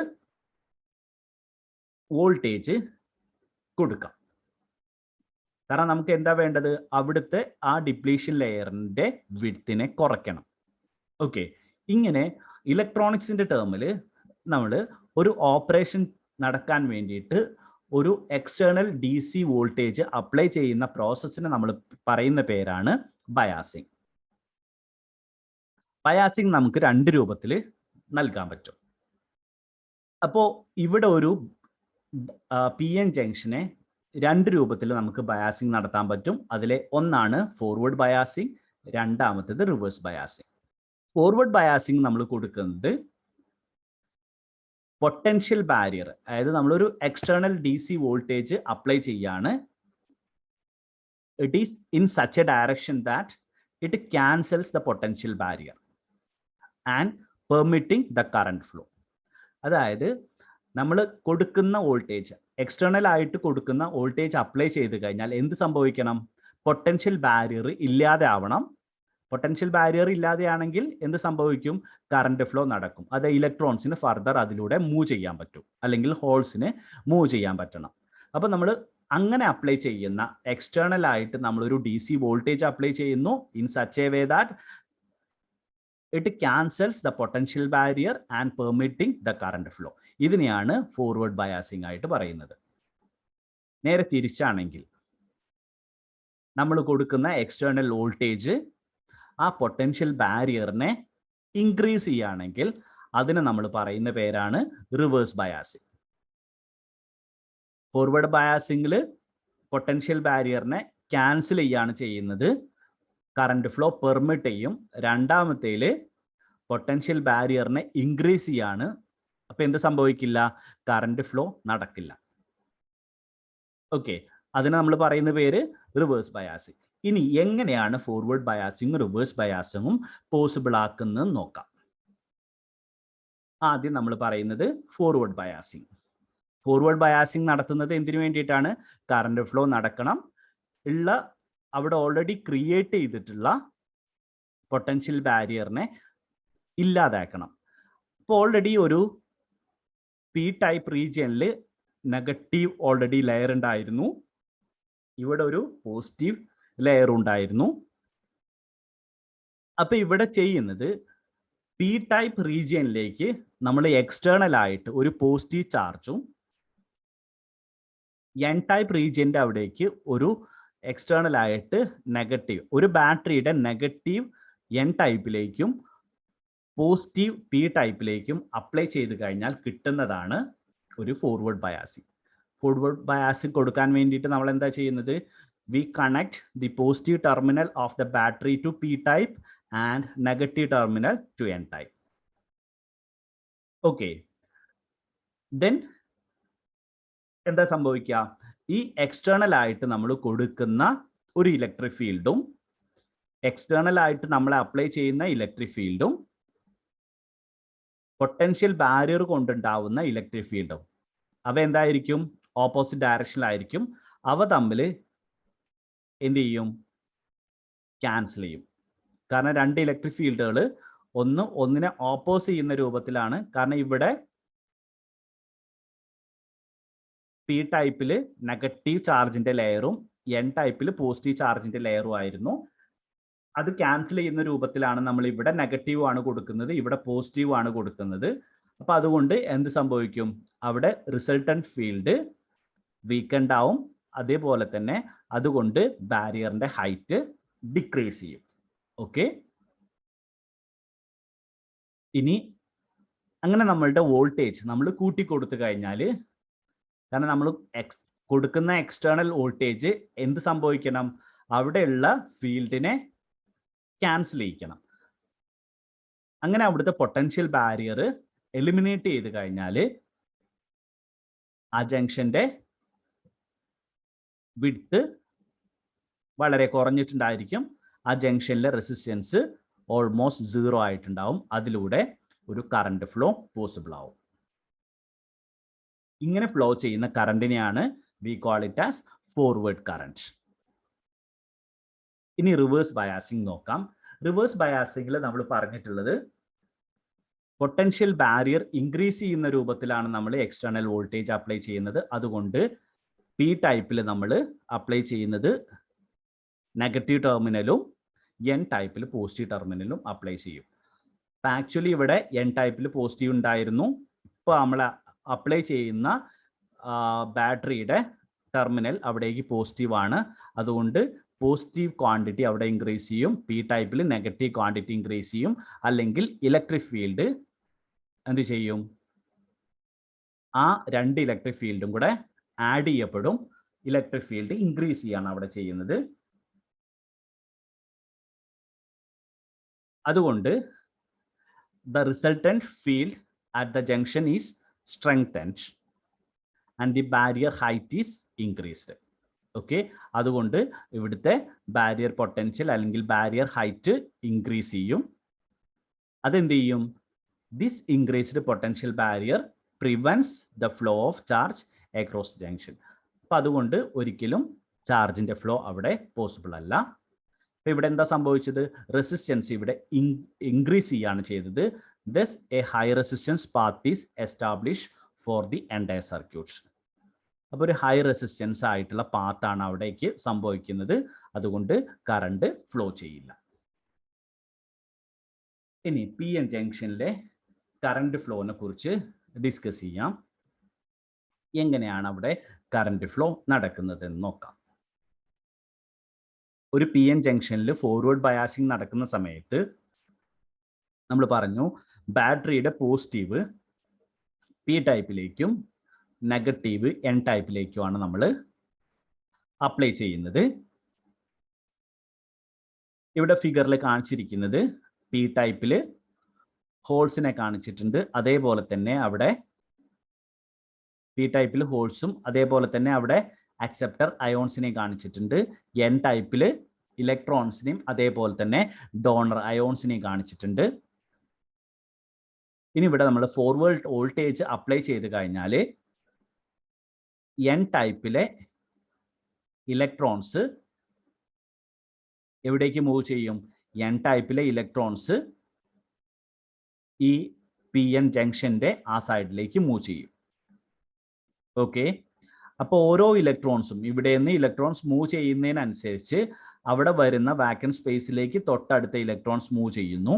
വോൾട്ടേജ് കൊടുക്കാം. കാരണം നമുക്ക് എന്താ വേണ്ടത്? അവിടുത്തെ ആ ഡിപ്ലീഷൻ ലെയറിൻ്റെ വിഡ്ത്തിനെ കുറയ്ക്കണം. ഓക്കെ, ഇങ്ങനെ ഇലക്ട്രോണിക്സിൻ്റെ ടേമിൽ നമ്മൾ ഒരു ഓപ്പറേഷൻ നടക്കാൻ വേണ്ടിയിട്ട് ഒരു external D C voltage apply ചെയ്യുന്ന പ്രോസസ്സിനെ നമ്മൾ പറയുന്ന പേരാണ് ബയാസിങ്. ബയാസിങ് നമുക്ക് രണ്ട് രൂപത്തിൽ നൽകാൻ പറ്റും. അപ്പോൾ ഇവിടെ ഒരു പി എൻ ജംഗ്ഷനെ രണ്ട് രൂപത്തിൽ നമുക്ക് ബയാസിങ് നടത്താൻ പറ്റും. അതിലെ ഒന്നാണ് ഫോർവേഡ് ബയാസിങ്, രണ്ടാമത്തേത് റിവേഴ്സ് ബയാസിങ്. ഫോർവേഡ് ബയാസിങ് നമ്മൾ കൊടുക്കുന്നത് പൊട്ടൻഷ്യൽ ബാരിയർ, അതായത് നമ്മളൊരു external D C voltage apply ചെയ്യാണ്. It is in such a direction that it cancels the potential barrier and permitting the current flow. അതായത് നമ്മൾ കൊടുക്കുന്ന വോൾട്ടേജ്, എക്സ്റ്റേണൽ ആയിട്ട് കൊടുക്കുന്ന വോൾട്ടേജ് അപ്ലൈ ചെയ്ത് കഴിഞ്ഞാൽ എന്ത് സംഭവിക്കണം? പൊട്ടൻഷ്യൽ ബാരിയർ ഇല്ലാതെ ആവണം. പൊട്ടൻഷ്യൽ ബാരിയർ ഇല്ലാതെയാണെങ്കിൽ എന്ത് സംഭവിക്കും? കറണ്ട് ഫ്ലോ നടക്കും. അത് ഇലക്ട്രോൺസിന് ഫർദർ അതിലൂടെ മൂവ് ചെയ്യാൻ പറ്റും, അല്ലെങ്കിൽ ഹോൾസിന് മൂവ് ചെയ്യാൻ പറ്റണം. അപ്പോൾ നമ്മൾ അങ്ങനെ അപ്ലൈ ചെയ്യുന്ന എക്സ്റ്റേണൽ ആയിട്ട് നമ്മളൊരു ഡി സി വോൾട്ടേജ് അപ്ലൈ ചെയ്യുന്നു in such a way that it cancels the potential barrier and permitting the current flow. ഇതിനെയാണ് ഫോർവേഡ് ബയാസിങ് ആയിട്ട് പറയുന്നത്. നേരെ തിരിച്ചാണെങ്കിൽ നമ്മൾ കൊടുക്കുന്ന എക്സ്റ്റേണൽ വോൾട്ടേജ് ആ പൊട്ടൻഷ്യൽ ബാരിയറിനെ ഇൻക്രീസ് ചെയ്യുകയാണെങ്കിൽ അതിന് നമ്മൾ പറയുന്ന പേരാണ് റിവേഴ്സ് ബയാസിങ്. ഫോർവേഡ് ബയാസിങ്ങിൽ പൊട്ടൻഷ്യൽ ബാരിയറിനെ ക്യാൻസൽ ചെയ്യാണ് ചെയ്യുന്നത്, കറണ്ട് ഫ്ലോ പെർമിറ്റ് ചെയ്യും. രണ്ടാമത്തേൽ പൊട്ടൻഷ്യൽ ബാരിയറിനെ ഇൻക്രീസ് ചെയ്യാണ്. അപ്പൊ എന്ത് സംഭവിക്കില്ല? കറണ്ട് ഫ്ലോ നടക്കില്ല. ഓക്കെ, അതിന് നമ്മൾ പറയുന്ന പേര് റിവേഴ്സ് ബയാസിങ്. ഇനി എങ്ങനെയാണ് ഫോർവേഡ് ബയാസിങ്ങും റിവേഴ്സ് ബയാസിങ്ങും പോസിബിൾ ആക്കുന്നതെന്ന് നോക്കാം. ആദ്യം നമ്മൾ പറയുന്നത് ഫോർവേഡ് ബയാസിങ്. ഫോർവേഡ് ബയാസിങ് നടത്തുന്നത് എന്തിനു വേണ്ടിയിട്ടാണ്? കറണ്ട് ഫ്ലോ നടക്കണം, ഉള്ള അവിടെ ഓൾറെഡി ക്രിയേറ്റ് ചെയ്തിട്ടുള്ള പൊട്ടൻഷ്യൽ ബാരിയറിനെ ഇല്ലാതാക്കണം. അപ്പോൾ ഓൾറെഡി ഒരു പി ടൈപ്പ് റീജിയനിൽ നെഗറ്റീവ് ഓൾറെഡി ലെയർ ഉണ്ടായിരുന്നു, ഇവിടെ ഒരു പോസിറ്റീവ് ലെയർ ഉണ്ടായിരുന്നു. അപ്പൊ ഇവിടെ ചെയ്യുന്നത് പി ടൈപ്പ് റീജിയനിലേക്ക് നമ്മൾ എക്സ്റ്റേണൽ ആയിട്ട് ഒരു പോസിറ്റീവ് ചാർജും എൻ ടൈപ്പ് റീജിയന്റെ അവിടേക്ക് ഒരു എക്സ്റ്റേണൽ ആയിട്ട് നെഗറ്റീവ്, ഒരു ബാറ്ററിയുടെ നെഗറ്റീവ് എൻ ടൈപ്പിലേക്കും പോസിറ്റീവ് പി ടൈപ്പിലേക്കും അപ്ലൈ ചെയ്ത് കഴിഞ്ഞാൽ കിട്ടുന്നതാണ് ഒരു ഫോർവേഡ് ബയാസിങ്. ഫോർവേഡ് ബയാസിങ് കൊടുക്കാൻ വേണ്ടിയിട്ട് നമ്മൾ എന്താ ചെയ്യുന്നത്? We connect the positive terminal of the battery to P type and negative terminal to N type. Okay. Then എന്താ സംഭവിക്കുക? ഈ എക്സ്റ്റേണൽ ആയിട്ട് നമ്മൾ കൊടുക്കുന്ന ഒരു ഇലക്ട്രിക് ഫീൽഡും എക്സ്റ്റേണൽ ആയിട്ട് നമ്മൾ അപ്ലൈ ചെയ്യുന്ന ഇലക്ട്രിക് ഫീൽഡും പൊട്ടൻഷ്യൽ ബാരിയർ കൊണ്ടുണ്ടാവുന്ന ഇലക്ട്രിക് ഫീൽഡും അവ എന്തായിരിക്കും? ഓപ്പോസിറ്റ് ഡയറക്ഷനിലായിരിക്കും. അവ തമ്മിൽ എന്ത് ചെയ്യും? ക്യാൻസൽ ചെയ്യും. കാരണം രണ്ട് ഇലക്ട്രിക് ഫീൽഡുകൾ ഒന്നിനെ ഓപ്പോസ് ചെയ്യുന്ന രൂപത്തിലാണ്. കാരണം ഇവിടെ പി ടൈപ്പിൽ നെഗറ്റീവ് ചാർജിന്റെ ലെയറും എൻ ടൈപ്പിൽ പോസിറ്റീവ് ചാർജിന്റെ ലെയറും ആയിരുന്നു. അത് ക്യാൻസൽ ചെയ്യുന്ന രൂപത്തിലാണ് നമ്മൾ ഇവിടെ നെഗറ്റീവ് ആണ് കൊടുക്കുന്നത്, ഇവിടെ പോസിറ്റീവ് ആണ് കൊടുക്കുന്നത്. അപ്പൊ അതുകൊണ്ട് എന്ത് സംഭവിക്കും? അവിടെ റിസൾട്ടന്റ് ഫീൽഡ് വീക്കൻഡ് ആവും. അതേപോലെ തന്നെ അതുകൊണ്ട് ബാരിയറിന്റെ ഹൈറ്റ് ഡിക്രീസ് ചെയ്യും. ഓക്കെ, ഇനി അങ്ങനെ നമ്മളുടെ വോൾട്ടേജ് നമ്മൾ കൂട്ടി കൊടുത്തു കഴിഞ്ഞാൽ, കാരണം നമ്മൾ കൊടുക്കുന്ന എക്സ്റ്റേണൽ വോൾട്ടേജ് എന്ത് സംഭവിക്കണം? അവിടെയുള്ള ഫീൽഡിനെ ക്യാൻസൽ ചെയ്യിക്കണം. അങ്ങനെ അവിടുത്തെ പൊട്ടൻഷ്യൽ ബാരിയർ എലിമിനേറ്റ് ചെയ്ത് കഴിഞ്ഞാൽ ആ ജംഗ്ഷന്റെ വിഡ്ത്ത് വളരെ കുറഞ്ഞിട്ടുണ്ടായിരിക്കും. ആ ജംഗ്ഷനിലെ റെസിസ്റ്റൻസ് ഓൾമോസ്റ്റ് 0 ആയിട്ടുണ്ടാവും. അതിലൂടെ ഒരു കറണ്ട് ഫ്ലോ പോസിബിൾ ആവും. ഇങ്ങനെ ഫ്ലോ ചെയ്യുന്ന കറണ്ടിനെയാണ് we call it as forward current. ഇനി റിവേഴ്സ് ബയാസിംഗ് നോക്കാം. റിവേഴ്സ് ബയാസിംഗിൽ നമ്മൾ പറഞ്ഞിട്ടുള്ളത് പൊട്ടൻഷ്യൽ ബാരിയർ ഇൻക്രീസ് ചെയ്യുന്ന രൂപത്തിലാണ് നമ്മൾ എക്സ്റ്റേണൽ വോൾട്ടേജ് അപ്ലൈ ചെയ്യുന്നത്. അതുകൊണ്ട് പി ടൈപ്പിൽ നമ്മൾ അപ്ലൈ ചെയ്യുന്നത് നെഗറ്റീവ് ടെർമിനലും എൻ ടൈപ്പിൽ പോസിറ്റീവ് ടെർമിനലും അപ്ലൈ ചെയ്യും. അപ്പം ആക്ച്വലി ഇവിടെ എൻ ടൈപ്പിൽ പോസിറ്റീവ് ഉണ്ടായിരുന്നു. ഇപ്പോൾ നമ്മൾ അപ്ലൈ ചെയ്യുന്ന ബാറ്ററിയുടെ ടെർമിനൽ അവിടേക്ക് പോസിറ്റീവ് ആണ്. അതുകൊണ്ട് പോസിറ്റീവ് ക്വാണ്ടിറ്റി അവിടെ ഇൻക്രീസ് ചെയ്യും. പി ടൈപ്പിൽ നെഗറ്റീവ് ക്വാണ്ടിറ്റി ഇൻക്രീസ് ചെയ്യും. അല്ലെങ്കിൽ ഇലക്ട്രിക് ഫീൽഡ് എന്ത് ചെയ്യും? ആ രണ്ട് ഇലക്ട്രിക് ഫീൽഡും കൂടെ ആഡ് ചെയ്യപ്പെടും. ഇലക്ട്രിക് ഫീൽഡ് ഇൻക്രീസ് ചെയ്യാണ് അവിടെ ചെയ്യുന്നത്. അതുകൊണ്ട് the resultant field at the junction is strengthened and the barrier height is increased. Okay, അതുകൊണ്ട് ഇവിടുത്തെ ബാരിയർ പൊട്ടൻഷ്യൽ അല്ലെങ്കിൽ ബാരിയർ ഹൈറ്റ് ഇൻക്രീസ് ചെയ്യും. അതെന്ത് ചെയ്യും? This increased potential barrier prevents the flow of charge across junction. അപ്പം അതുകൊണ്ട് ഒരിക്കലും ചാർജിന്റെ ഫ്ലോ അവിടെ പോസിബിൾ അല്ല. അപ്പം ഇവിടെ എന്താ സംഭവിച്ചത്? റെസിസ്റ്റൻസ് ഇവിടെ ഇൻക്രീസ് ചെയ്യാണ് ചെയ്തത്. Thus a high resistance path is establish for the entire circuit. അപ്പോൾ ഒരു ഹൈ റെസിസ്റ്റൻസ് ആയിട്ടുള്ള പാത്താണ് അവിടേക്ക് സംഭവിക്കുന്നത്. അതുകൊണ്ട് കറണ്ട് ഫ്ലോ ചെയ്യില്ല. ഇനി പി എൻ ജംഗ്ഷനിലെ കറണ്ട് ഫ്ലോനെ കുറിച്ച് ഡിസ്കസ് ചെയ്യാം. എങ്ങനെയാണ് അവിടെ കറണ്ട് ഫ്ലോ നടക്കുന്നത് എന്ന് നോക്കാം. ഒരു പി എൻ ജംഗ്ഷനിൽ ഫോർവേഡ് ബയാസിംഗ് നടക്കുന്ന സമയത്ത് നമ്മൾ പറഞ്ഞു ബാറ്ററിയുടെ പോസിറ്റീവ് പി ടൈപ്പിലേക്കും നെഗറ്റീവ് എൻ ടൈപ്പിലേക്കുമാണ് നമ്മൾ അപ്ലൈ ചെയ്യുന്നത്. ഇവിടെ ഫിഗറിൽ കാണിച്ചിരിക്കുന്നത് പി ടൈപ്പിൽ ഹോൾസിനെ കാണിച്ചിട്ടുണ്ട്. അതേപോലെ തന്നെ അവിടെ പി ടൈപ്പിൽ ഹോൾസും അതേപോലെ തന്നെ അവിടെ അക്സെപ്റ്റർ അയോൺസിനെയും കാണിച്ചിട്ടുണ്ട്. എൻ ടൈപ്പിൽ ഇലക്ട്രോൺസിനെയും അതേപോലെ തന്നെ ഡോണർ അയോൺസിനെയും കാണിച്ചിട്ടുണ്ട്. ഇനി ഇവിടെ നമ്മൾ ഫോർവേഡ് വോൾട്ടേജ് അപ്ലൈ ചെയ്ത് കഴിഞ്ഞാൽ എൻ ടൈപ്പിലെ ഇലക്ട്രോൺസ് എവിടേക്ക് മൂവ് ചെയ്യും? എൻ ടൈപ്പിലെ ഇലക്ട്രോൺസ് ഈ പി എൻ ജംഗ്ഷന്റെ ആ സൈഡിലേക്ക് മൂവ് ചെയ്യും. ഓക്കെ, അപ്പോൾ ഓരോ ഇലക്ട്രോൺസും ഇവിടെ നിന്ന് ഇലക്ട്രോൺസ് മൂവ് ചെയ്യുന്നതിനനുസരിച്ച് അവിടെ വരുന്ന വാക്കന്റ് സ്പേസിലേക്ക് തൊട്ടടുത്ത ഇലക്ട്രോൺസ് മൂവ് ചെയ്യുന്നു.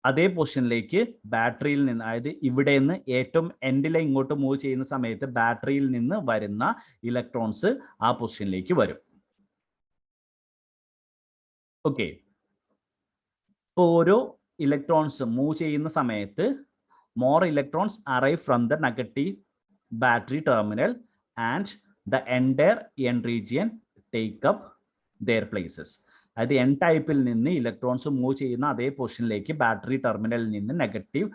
അതേ പൊസിഷനിലേക്ക് ബാറ്ററിയിൽ നിന്ന്, അതായത് ഇവിടെ നിന്ന് ഏറ്റവും എൻഡിലെ ഇങ്ങോട്ട് മൂവ് ചെയ്യുന്ന സമയത്ത് ബാറ്ററിയിൽ നിന്ന് വരുന്ന ഇലക്ട്രോൺസ് ആ പൊസിഷനിലേക്ക് വരും. ഓക്കെ, ഇപ്പോൾ ഓരോ ഇലക്ട്രോൺസ് മൂവ് ചെയ്യുന്ന സമയത്ത് more electrons arrive from the negative battery terminal and the entire n region take up their places. അതായത് എൻ ടൈപ്പിൽ നിന്ന് ഇലക്ട്രോൺസ് മൂവ് ചെയ്യുന്ന അതേ പൊസിഷനിലേക്ക് ബാറ്ററി ടെർമിനലിൽ നിന്ന് നെഗറ്റീവ്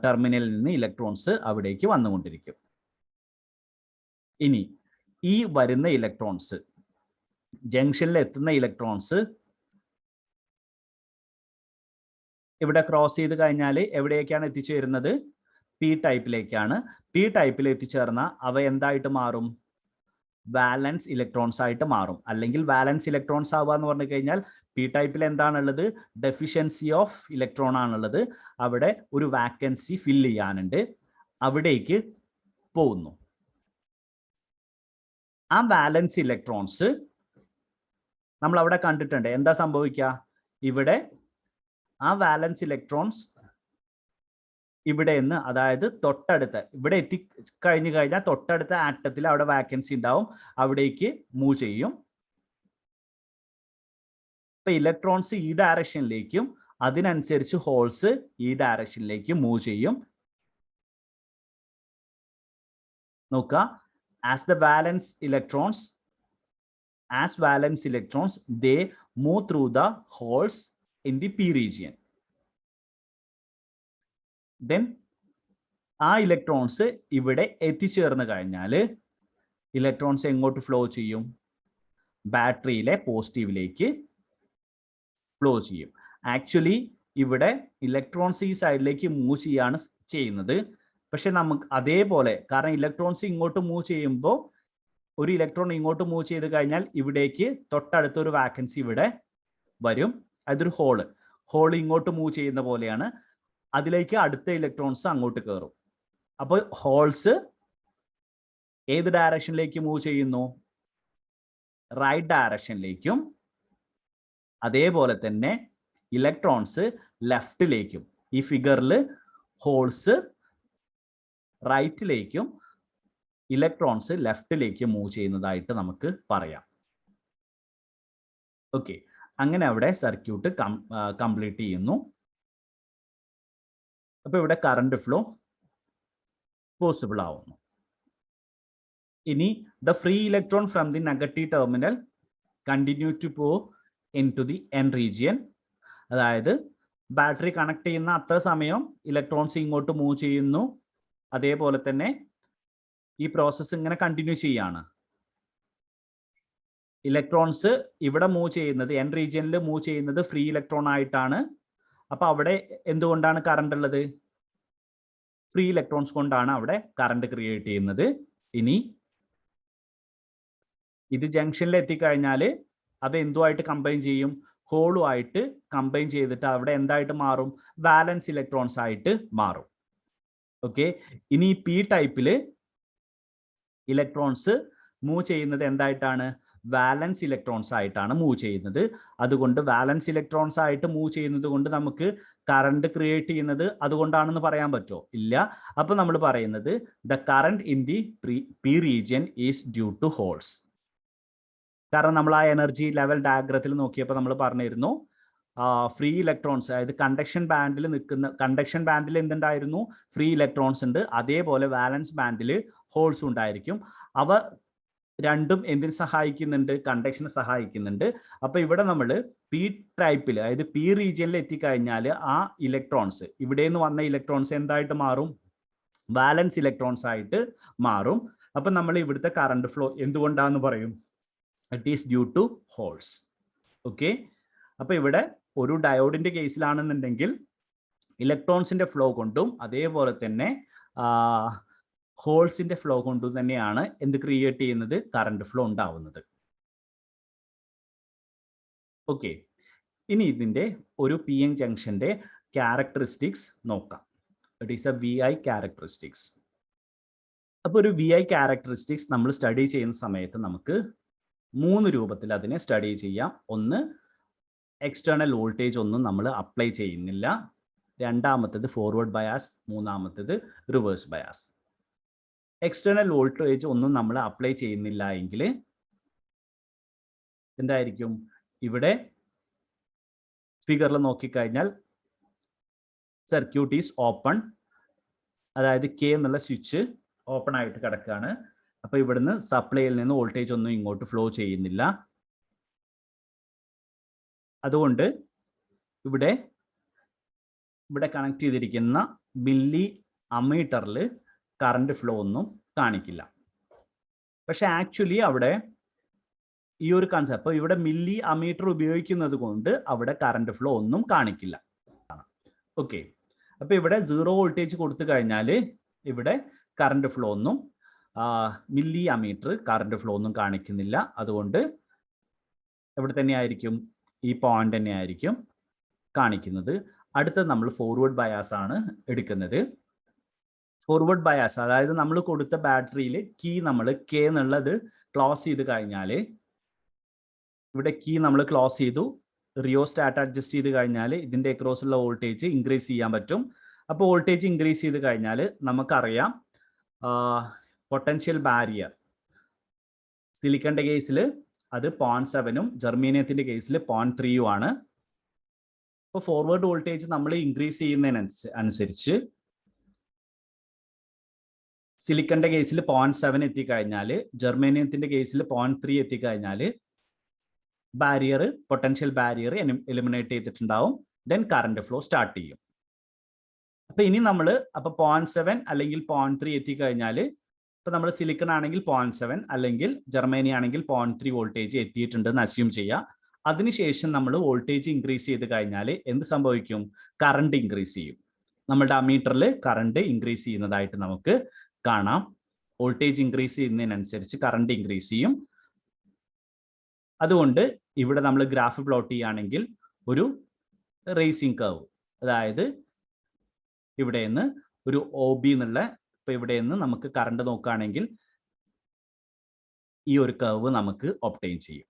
ടെർമിനലിൽ നിന്ന് ഇലക്ട്രോൺസ് അവിടേക്ക് വന്നുകൊണ്ടിരിക്കും. ഇനി ഈ വരുന്ന ഇലക്ട്രോൺസ്, ജംഗ്ഷനിൽ എത്തുന്ന ഇലക്ട്രോൺസ് ഇവിടെ ക്രോസ് ചെയ്ത് കഴിഞ്ഞാൽ എവിടേക്കാണ് എത്തിച്ചേരുന്നത്? പി ടൈപ്പിലേക്കാണ്. പി ടൈപ്പിൽ എത്തിച്ചേർന്ന അവ എന്തായിട്ട് മാറും? വാലൻസ് ഇലക്ട്രോൺസ് ആയിട്ട് മാറും. അല്ലെങ്കിൽ വാലൻസ് ഇലക്ട്രോൺസ് ആവുക എന്ന് പറഞ്ഞു കഴിഞ്ഞാൽ പി ടൈപ്പിൽ എന്താണുള്ളത്? ഡെഫിഷ്യൻസി ഓഫ് ഇലക്ട്രോൺ ആണുള്ളത്. അവിടെ ഒരു വാക്കൻസി ഫില്ല് ചെയ്യാനുണ്ട്, അവിടേക്ക് പോകുന്നു. ആ വാലൻസ് ഇലക്ട്രോൺസ് നമ്മൾ അവിടെ കണ്ടിട്ടുണ്ട്. എന്താ സംഭവിക്കുക? ഇവിടെ ആ വാലൻസ് ഇലക്ട്രോൺസ് ഇവിടെ നിന്ന്, അതായത് തൊട്ടടുത്ത, ഇവിടെ എത്തിക്കഴിഞ്ഞു കഴിഞ്ഞാൽ തൊട്ടടുത്ത ആറ്റത്തിൽ അവിടെ വാക്കൻസി ഉണ്ടാവും, അവിടേക്ക് മൂവ് ചെയ്യും. ഇപ്പൊ ഇലക്ട്രോൺസ് ഈ ഡയറക്ഷനിലേക്കും അതിനനുസരിച്ച് ഹോൾസ് ഈ ഡയറക്ഷനിലേക്കും മൂവ് ചെയ്യും. നോക്കുക, as valence electrons they move through the holes in the p region. Then ആ ഇലക്ട്രോൺസ് ഇവിടെ എത്തിച്ചേർന്ന് കഴിഞ്ഞാൽ ഇലക്ട്രോൺസ് എങ്ങോട്ട് ഫ്ലോ ചെയ്യും? ബാറ്ററിയിലെ പോസിറ്റീവിലേക്ക് ഫ്ലോ ചെയ്യും. ആക്ച്വലി ഇവിടെ ഇലക്ട്രോൺസ് ഈ സൈഡിലേക്ക് മൂവ് ചെയ്യാണ് ചെയ്യുന്നത്. പക്ഷെ നമുക്ക് അതേപോലെ, കാരണം ഇലക്ട്രോൺസ് ഇങ്ങോട്ട് മൂവ് ചെയ്യുമ്പോൾ ഒരു ഇലക്ട്രോൺ ഇങ്ങോട്ട് മൂവ് ചെയ്ത് കഴിഞ്ഞാൽ ഇവിടേക്ക് തൊട്ടടുത്തൊരു വാക്കൻസി ഇവിടെ വരും. അതൊരു ഹോൾ ഇങ്ങോട്ട് മൂവ് ചെയ്യുന്ന പോലെയാണ്. അതിലേക്ക് അടുത്ത ഇലക്ട്രോൺസ് അങ്ങോട്ട് കയറും. അപ്പോൾ ഹോൾസ് ഏത് ഡയറക്ഷനിലേക്ക് മൂവ് ചെയ്യുന്നു? റൈറ്റ് ഡയറക്ഷനിലേക്കും. അതേപോലെ തന്നെ ഇലക്ട്രോൺസ് ലെഫ്റ്റിലേക്കും. ഈ ഫിഗറിൽ ഹോൾസ് റൈറ്റിലേക്കും ഇലക്ട്രോൺസ് ലെഫ്റ്റിലേക്ക് മൂവ് ചെയ്യുന്നതായിട്ട് നമുക്ക് പറയാം. ഓക്കെ, അങ്ങനെ അവിടെ സർക്യൂട്ട് കംപ്ലീറ്റ് ചെയ്യുന്നു. അപ്പോൾ ഇവിടെ കറണ്ട് ഫ്ലോ പോസിബിൾ ആവുന്നു. ഇനി the free electron from the negative terminal continue to go into the N region. അതായത് ബാറ്ററി കണക്ട് ചെയ്യുന്ന അത്ര സമയം ഇലക്ട്രോൺസ് ഇങ്ങോട്ട് മൂവ് ചെയ്യുന്നു. അതേപോലെ തന്നെ ഈ പ്രോസസ്സ് ഇങ്ങനെ കണ്ടിന്യൂ ചെയ്യാണ്. ഇലക്ട്രോൺസ് ഇവിടെ മൂവ് ചെയ്യുന്നത്, എൻ റീജിയനിൽ മൂവ് ചെയ്യുന്നത് ഫ്രീ ഇലക്ട്രോൺ ആയിട്ടാണ്. അപ്പൊ അവിടെ എന്തുകൊണ്ടാണ് കറണ്ട് ഉള്ളത്? ഫ്രീ ഇലക്ട്രോൺസ് കൊണ്ടാണ് അവിടെ കറണ്ട് ക്രിയേറ്റ് ചെയ്യുന്നത്. ഇനി ഇത് ജംഗ്ഷനിൽ എത്തിക്കഴിഞ്ഞാൽ അത് എന്തുമായിട്ട് കമ്പൈൻ ചെയ്യും? ഹോളുമായിട്ട് കമ്പൈൻ ചെയ്തിട്ട് അവിടെ എന്തായിട്ട് മാറും? വാലൻസ് ഇലക്ട്രോൺസ് ആയിട്ട് മാറും. ഓക്കെ, ഇനി പി ടൈപ്പിൽ ഇലക്ട്രോൺസ് മൂവ് ചെയ്യുന്നത് എന്തായിട്ടാണ്? വാലൻസ് ഇലക്ട്രോൺസ് ആയിട്ടാണ് മൂവ് ചെയ്യുന്നത്. അതുകൊണ്ട് വാലൻസ് ഇലക്ട്രോൺസ് ആയിട്ട് മൂവ് ചെയ്യുന്നത് കൊണ്ട് നമുക്ക് കറണ്ട് ക്രിയേറ്റ് ചെയ്യുന്നത് അതുകൊണ്ടാണെന്ന് പറയാൻ പറ്റുമോ? ഇല്ല. അപ്പൊ നമ്മൾ പറയുന്നത് the current in the P region is due to holes. കാരണം നമ്മൾ ആ എനർജി ലെവൽ ഡയഗ്രത്തിൽ നോക്കിയപ്പോൾ നമ്മൾ പറഞ്ഞിരുന്നു ഫ്രീ ഇലക്ട്രോൺസ്, അതായത് കണ്ടക്ഷൻ ബാൻഡിൽ എന്തുണ്ടായിരുന്നു? ഫ്രീ ഇലക്ട്രോൺസ് ഉണ്ട്. അതേപോലെ വാലൻസ് ബാൻഡിൽ ഹോൾസ് ഉണ്ടായിരിക്കും. അവ രണ്ടും എന്തിന് സഹായിക്കുന്നുണ്ട്? കണ്ടക്ഷന് സഹായിക്കുന്നുണ്ട്. അപ്പൊ ഇവിടെ നമ്മൾ പി ടൈപ്പിൽ, അതായത് പി റീജിയനിൽ എത്തിക്കഴിഞ്ഞാൽ ആ ഇലക്ട്രോൺസ്, ഇവിടെ നിന്ന് വന്ന ഇലക്ട്രോൺസ് എന്തായിട്ട് മാറും? വാലൻസ് ഇലക്ട്രോൺസ് ആയിട്ട് മാറും. അപ്പൊ നമ്മൾ ഇവിടുത്തെ കറണ്ട് ഫ്ലോ എന്തുകൊണ്ടാന്ന് പറയും? It is due to holes. Okay, അപ്പൊ ഇവിടെ ഒരു ഡയോഡിന്റെ കേസിലാണെന്നുണ്ടെങ്കിൽ ഇലക്ട്രോൺസിന്റെ ഫ്ലോ കൊണ്ടും അതേപോലെ തന്നെ ഹോൾസിന്റെ ഫ്ലോ കൊണ്ടും തന്നെയാണ് എന്ത് ക്രിയേറ്റ് ചെയ്യുന്നത്? കറണ്ട് ഫ്ലോ ഉണ്ടാവുന്നത്. ഓക്കെ, ഇനി ഇതിന്റെ ഒരു പി എൻ ജംഗ്ഷന്റെ ക്യാരക്ടറിസ്റ്റിക്സ് നോക്കാം. It is a V I characteristics. അപ്പോൾ ഒരു വി ഐ ക്യാരക്ടറിസ്റ്റിക്സ് നമ്മൾ സ്റ്റഡി ചെയ്യുന്ന സമയത്ത് നമുക്ക് 3 രൂപത്തിൽ അതിനെ സ്റ്റഡി ചെയ്യാം. ഒന്ന്, എക്സ്റ്റേണൽ വോൾട്ടേജ് ഒന്നും നമ്മൾ അപ്ലൈ ചെയ്യുന്നില്ല. രണ്ടാമത്തേത് ഫോർവേഡ് ബയാസ്. മൂന്നാമത്തേത് റിവേഴ്സ് ബയാസ്. എക്സ്റ്റേണൽ വോൾട്ടേജ് ഒന്നും നമ്മൾ അപ്ലൈ ചെയ്യുന്നില്ല എങ്കിൽ എന്തായിരിക്കും? ഇവിടെ ഫിഗറിൽ നോക്കിക്കഴിഞ്ഞാൽ സർക്യൂട്ട് ഈസ് ഓപ്പൺ, അതായത് കെ എന്നുള്ള സ്വിച്ച് ഓപ്പൺ ആയിട്ട് കിടക്കുകയാണ്. അപ്പൊ ഇവിടുന്ന് സപ്ലൈയിൽ നിന്ന് വോൾട്ടേജ് ഒന്നും ഇങ്ങോട്ട് ഫ്ലോ ചെയ്യുന്നില്ല. അതുകൊണ്ട് ഇവിടെ കണക്ട് ചെയ്തിരിക്കുന്ന മില്ലി അമ്മീറ്ററിൽ കറണ്ട് ഫ്ലോ ഒന്നും കാണിക്കില്ല. പക്ഷെ ആക്ച്വലി അവിടെ ഈ ഒരു കൺസെപ്റ്റ്, അപ്പോൾ ഇവിടെ മില്ലി അമ്മീറ്റർ ഉപയോഗിക്കുന്നത് കൊണ്ട് അവിടെ കറണ്ട് ഫ്ലോ ഒന്നും കാണിക്കില്ല. ഓക്കെ, അപ്പോൾ ഇവിടെ 0 വോൾട്ടേജ് കൊടുത്തു കഴിഞ്ഞാൽ ഇവിടെ കറണ്ട് ഫ്ലോ ഒന്നും മില്ലി അമ്മീറ്റർ കറണ്ട് ഫ്ലോ ഒന്നും കാണിക്കുന്നില്ല. അതുകൊണ്ട് എവിടെ തന്നെയായിരിക്കും, ഈ പോയിന്റ് തന്നെയായിരിക്കും കാണിക്കുന്നത്. അടുത്തത് നമ്മൾ ഫോർവേഡ് ബയാസ് ആണ് എടുക്കുന്നത്. ഫോർവേഡ് ബയാസ് അതായത് നമ്മൾ കൊടുത്ത ബാറ്ററിയിൽ കീ നമ്മൾ കെ എന്നുള്ളത് ക്ലോസ് ചെയ്ത് കഴിഞ്ഞാൽ, ഇവിടെ കീ നമ്മൾ ക്ലോസ് ചെയ്തു, റിയോസ്റ്റാറ്റ് അഡ്ജസ്റ്റ് ചെയ്ത് കഴിഞ്ഞാൽ ഇതിൻ്റെ അക്രോസ് ഉള്ള വോൾട്ടേജ് ഇൻക്രീസ് ചെയ്യാൻ പറ്റും. അപ്പോൾ വോൾട്ടേജ് ഇൻക്രീസ് ചെയ്ത് കഴിഞ്ഞാൽ നമുക്കറിയാം പൊട്ടൻഷ്യൽ ബാരിയർ സിലിക്കണിൻ്റെ കേസിൽ അത് 0.7 ജെർമേനിയത്തിൻ്റെ കേസിൽ 0.3 ആണ്. അപ്പോൾ ഫോർവേഡ് വോൾട്ടേജ് നമ്മൾ ഇൻക്രീസ് ചെയ്യുന്നതിനനുസരിച്ച് സിലിക്കണിൻ്റെ കേസിൽ 0.7 എത്തിക്കഴിഞ്ഞാൽ, ജെർമേനിയത്തിൻ്റെ കേസിൽ 0.3 എത്തിക്കഴിഞ്ഞാൽ ബാരിയർ, പൊട്ടൻഷ്യൽ ബാരിയർ എലിമിനേറ്റ് ചെയ്തിട്ടുണ്ടാവും. ദെൻ കറണ്ട് ഫ്ലോ സ്റ്റാർട്ട് ചെയ്യും. അപ്പൊ ഇനി നമ്മൾ 0.7 അല്ലെങ്കിൽ 0.3 എത്തിക്കഴിഞ്ഞാൽ, ഇപ്പൊ നമ്മൾ സിലിക്കൺ ആണെങ്കിൽ 0.7 അല്ലെങ്കിൽ ജെർമേനി ആണെങ്കിൽ 0.3 വോൾട്ടേജ് എത്തിയിട്ടുണ്ടെന്ന് അസ്യൂം ചെയ്യുക. അതിനുശേഷം നമ്മൾ വോൾട്ടേജ് ഇൻക്രീസ് ചെയ്ത് കഴിഞ്ഞാൽ എന്ത് സംഭവിക്കും? കറണ്ട് ഇൻക്രീസ് ചെയ്യും. നമ്മുടെ അമ്മീറ്ററിൽ കറണ്ട് ഇൻക്രീസ് ചെയ്യുന്നതായിട്ട് നമുക്ക് കാണാം. വോൾട്ടേജ് ഇൻക്രീസ് ചെയ്യുന്നതിനനുസരിച്ച് കറണ്ട് ഇൻക്രീസ് ചെയ്യും. അതുകൊണ്ട് ഇവിടെ നമ്മൾ ഗ്രാഫ് പ്ലോട്ട് ചെയ്യുകയാണെങ്കിൽ ഒരു റേസിംഗ് കർവ്, അതായത് ഇവിടെ നിന്ന് ഒരു OB എന്നുള്ള, ഇപ്പൊ ഇവിടെ നിന്ന് നമുക്ക് കറണ്ട് നോക്കുകയാണെങ്കിൽ ഈ ഒരു കർവ് നമുക്ക് ഒബ്റ്റെയിൻ ചെയ്യും.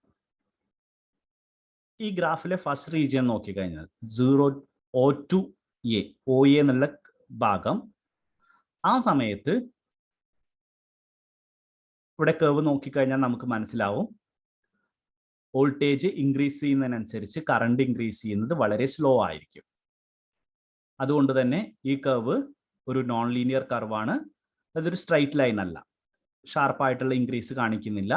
ഈ ഗ്രാഫിലെ ഫസ്റ്റ് റീജിയൻ നോക്കിക്കഴിഞ്ഞാൽ 0O2A OA എന്നുള്ള ഭാഗം, ആ സമയത്ത് ഇവിടെ കർവ് നോക്കിക്കഴിഞ്ഞാൽ നമുക്ക് മനസ്സിലാവും വോൾട്ടേജ് ഇൻക്രീസ് ചെയ്യുന്നതിനനുസരിച്ച് കറണ്ട് ഇൻക്രീസ് ചെയ്യുന്നത് വളരെ സ്ലോ ആയിരിക്കും. അതുകൊണ്ട് തന്നെ ഈ കർവ് ഒരു നോൺ ലീനിയർ കർവാണ്. അതൊരു സ്ട്രൈറ്റ് ലൈൻ അല്ല, ഷാർപ്പായിട്ടുള്ള ഇൻക്രീസ് കാണിക്കുന്നില്ല.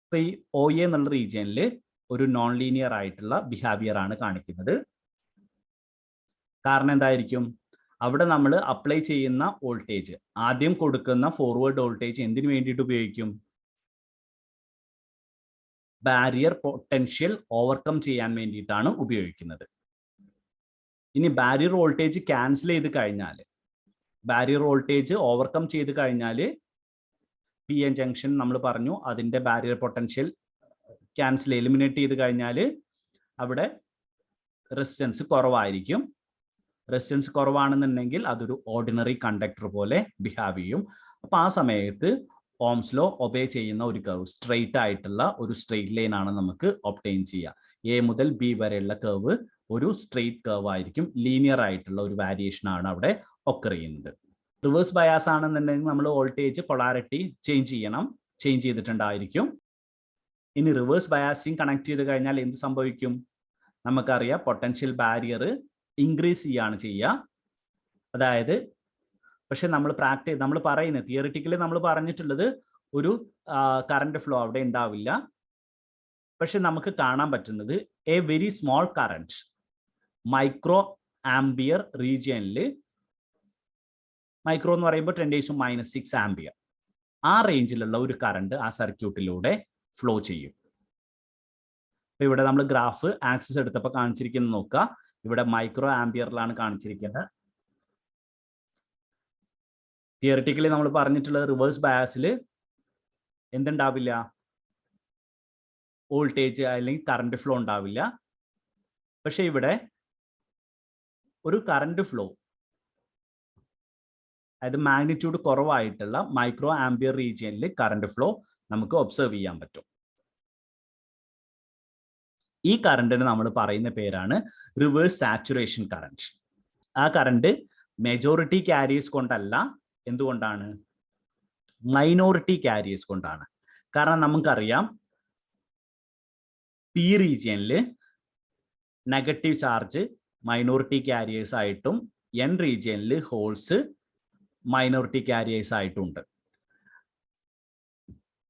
ഇപ്പൊ ഈ OA എന്നുള്ള റീജിയനിൽ ഒരു നോൺ ലീനിയർ ആയിട്ടുള്ള ബിഹേവിയർ ആണ് കാണിക്കുന്നത്. കാരണം എന്തായിരിക്കും? അവിടെ നമ്മൾ അപ്ലൈ ചെയ്യുന്ന വോൾട്ടേജ്, ആദ്യം കൊടുക്കുന്ന ഫോർവേഡ് വോൾട്ടേജ് എന്തിനു വേണ്ടിയിട്ട് ഉപയോഗിക്കും? ബാരിയർ പൊട്ടൻഷ്യൽ ഓവർകം ചെയ്യാൻ വേണ്ടിയിട്ടാണ് ഉപയോഗിക്കുന്നത്. ഇനി ബാരിയർ വോൾട്ടേജ് ക്യാൻസൽ ചെയ്ത് കഴിഞ്ഞാൽ, ബാരിയർ വോൾട്ടേജ് ഓവർകം ചെയ്ത് കഴിഞ്ഞാൽ PN ജംഗ്ഷൻ നമ്മൾ പറഞ്ഞു അതിൻ്റെ ബാരിയർ പൊട്ടൻഷ്യൽ ക്യാൻസൽ എലിമിനേറ്റ് ചെയ്ത് കഴിഞ്ഞാൽ അവിടെ റെസിസ്റ്റൻസ് കുറവായിരിക്കും. റെസിസ്റ്റൻസ് കുറവാണെന്നുണ്ടെങ്കിൽ അതൊരു ഓർഡിനറി കണ്ടക്ടർ പോലെ ബിഹേവ് ചെയ്യും. അപ്പോൾ ആ സമയത്ത് ഓംസ് ലോ ഒബേ ചെയ്യുന്ന ഒരു കർവ്, സ്ട്രെയിറ്റ് ആയിട്ടുള്ള ഒരു സ്ട്രെയിറ്റ് ലൈൻ ആണ് നമുക്ക് ഒബ്റ്റെയിൻ ചെയ്യുക. A മുതൽ B വരെയുള്ള കർവ് ഒരു സ്ട്രെയിറ്റ് കർവ് ആയിരിക്കും. ലീനിയർ ആയിട്ടുള്ള ഒരു വാരിയേഷൻ ആണ് അവിടെ ഒക്കർ ചെയ്യുന്നത്. റിവേഴ്സ് ബയാസ് ആണെന്നുണ്ടെങ്കിൽ നമ്മൾ വോൾട്ടേജ് പൊളാരിറ്റി ചേഞ്ച് ചെയ്യണം, ചേഞ്ച് ചെയ്തിട്ടുണ്ടായിരിക്കും. ഇനി റിവേഴ്സ് ബയാസിങ് കണക്ട് ചെയ്ത് കഴിഞ്ഞാൽ എന്ത് സംഭവിക്കും? നമുക്കറിയാം പൊട്ടൻഷ്യൽ ബാരിയർ ഇൻക്രീസ് ചെയ്യാണ് ചെയ്യുക. അതായത് പക്ഷെ നമ്മൾ നമ്മൾ പറയുന്നത് തിയറിറ്റിക്കലി നമ്മൾ പറഞ്ഞിട്ടുള്ളത് ഒരു കറണ്ട് ഫ്ലോ അവിടെ ഉണ്ടാവില്ല. പക്ഷെ നമുക്ക് കാണാൻ പറ്റുന്നത് A very small current micro ampere റീജിയനിൽ, മൈക്രോ എന്ന് പറയുമ്പോൾ 10⁻⁻⁶ ആംബിയർ, ആ റേഞ്ചിലുള്ള ഒരു കറണ്ട് ആ സർക്യൂട്ടിലൂടെ ഫ്ലോ ചെയ്യും. അപ്പൊ ഇവിടെ നമ്മൾ ഗ്രാഫ് ആക്സിസ് എടുത്തപ്പോൾ കാണിച്ചിരിക്കുന്നത് നോക്കുക. ഇവിടെ മൈക്രോ ആംബിയറിലാണ് കാണിച്ചിരിക്കുന്നത്. തിയറിറ്റിക്കലി നമ്മൾ പറഞ്ഞിട്ടുള്ളത് റിവേഴ്സ് ബയാസിൽ എന്തുണ്ടാവില്ല? വോൾട്ടേജ് അല്ലെങ്കിൽ കറണ്ട് ഫ്ലോ ഉണ്ടാവില്ല. പക്ഷെ ഇവിടെ ഒരു കറണ്ട് ഫ്ലോ, അതായത് മാഗ്നിറ്റ്യൂഡ് കുറവായിട്ടുള്ള മൈക്രോ ആംബിയർ റീജിയനിൽ കറണ്ട് ഫ്ലോ നമുക്ക് ഒബ്സർവ് ചെയ്യാൻ പറ്റും. ഈ കറണ്ടിന് നമ്മൾ പറയുന്ന പേരാണ് റിവേഴ്സ് സാച്ചുറേഷൻ കറണ്ട്. ആ കറണ്ട് മെജോറിറ്റി ക്യാരിയേഴ്സ് കൊണ്ടല്ല. എന്തുകൊണ്ടാണ്? മൈനോറിറ്റി ക്യാരിയേഴ്സ് കൊണ്ടാണ്. കാരണം നമുക്കറിയാം P റീജിയനിൽ നെഗറ്റീവ് ചാർജ് മൈനോറിറ്റി ക്യാരിയേഴ്സ് ആയിട്ടും N റീജിയനിൽ ഹോൾസ് മൈനോറിറ്റി ക്യാരിയേഴ്സ് ആയിട്ടുണ്ട്.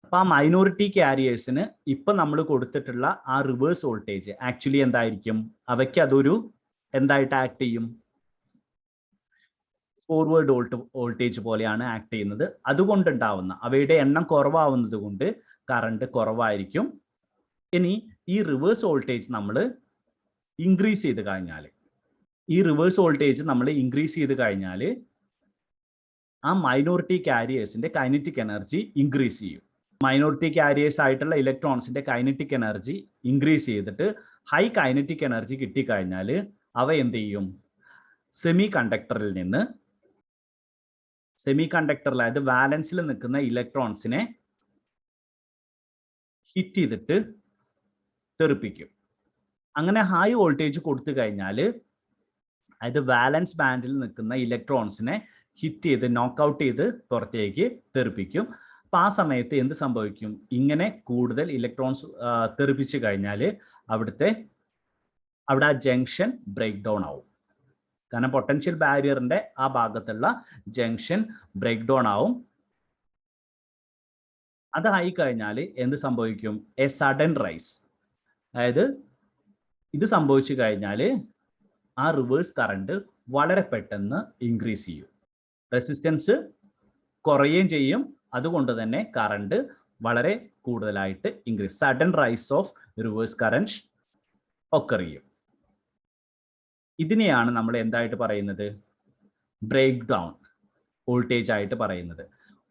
അപ്പൊ ആ മൈനോറിറ്റി ക്യാരിയേഴ്സിന് ഇപ്പൊ നമ്മൾ കൊടുത്തിട്ടുള്ള ആ റിവേഴ്സ് വോൾട്ടേജ് ആക്ച്വലി എന്തായിരിക്കും? അവയ്ക്ക് അതൊരു എന്തായിട്ട് ആക്ട് ചെയ്യും? ഫോർവേഡ് വോൾട്ടേജ് പോലെയാണ് ആക്ട് ചെയ്യുന്നത്. അതുകൊണ്ടുണ്ടാവുന്ന അവയുടെ എണ്ണം കുറവാവുന്നത് കൊണ്ട് കറണ്ട് കുറവായിരിക്കും. ഇനി ഈ റിവേഴ്സ് വോൾട്ടേജ് നമ്മൾ ഇൻക്രീസ് ചെയ്ത് കഴിഞ്ഞാൽ ആ മൈനോറിറ്റി കാരിയേഴ്സിന്റെ കൈനറ്റിക് എനർജി ഇൻക്രീസ് ചെയ്യും. മൈനോറിറ്റി കാരിയേഴ്സ് ആയിട്ടുള്ള ഇലക്ട്രോൺസിന്റെ കൈനറ്റിക് എനർജി ഇൻക്രീസ് ചെയ്തിട്ട് ഹൈ കൈനറ്റിക് എനർജി കിട്ടിക്കഴിഞ്ഞാൽ അവ എന്ത് ചെയ്യും? സെമി കണ്ടക്ടറിൽ അതായത് വാലൻസിൽ നിൽക്കുന്ന ഇലക്ട്രോൺസിനെ ഹിറ്റ് ചെയ്തിട്ട് തെറിപ്പിക്കും. അങ്ങനെ ഹൈ വോൾട്ടേജ് കൊടുത്തു കഴിഞ്ഞാൽ അതായത് വാലൻസ് ബാൻഡിൽ നിൽക്കുന്ന ഇലക്ട്രോൺസിനെ ഹിറ്റ് ചെയ്ത് നോക്കൗട്ട് ചെയ്ത് പുറത്തേക്ക് തെറിപ്പിക്കും. അപ്പം ആ സമയത്ത് എന്ത് സംഭവിക്കും? ഇങ്ങനെ കൂടുതൽ ഇലക്ട്രോൺസ് തെറിപ്പിച്ചു കഴിഞ്ഞാൽ അവിടെ ആ ജംഗ്ഷൻ ബ്രേക്ക് ഡൗൺ ആവും. കാരണം പൊട്ടൻഷ്യൽ ബാരിയറിന്റെ ആ ഭാഗത്തുള്ള ജംഗ്ഷൻ ബ്രേക്ക് ഡൗൺ ആവും. അതായി കഴിഞ്ഞാൽ എന്ത് സംഭവിക്കും? A sudden rise. അതായത് ഇത് സംഭവിച്ചു കഴിഞ്ഞാൽ ആ റിവേഴ്സ് കറണ്ട് വളരെ പെട്ടെന്ന് ഇൻക്രീസ് ചെയ്യും. റെസിസ്റ്റൻസ് കുറയുകയും ചെയ്യും. അതുകൊണ്ട് തന്നെ കറണ്ട് വളരെ കൂടുതലായിട്ട് increase, sudden rise of reverse current occur ചെയ്യും. ഇതിനെയാണ് നമ്മൾ എന്തായിട്ട് പറയുന്നത്? ബ്രേക്ക് ഡൗൺ വോൾട്ടേജ് ആയിട്ട് പറയുന്നത്.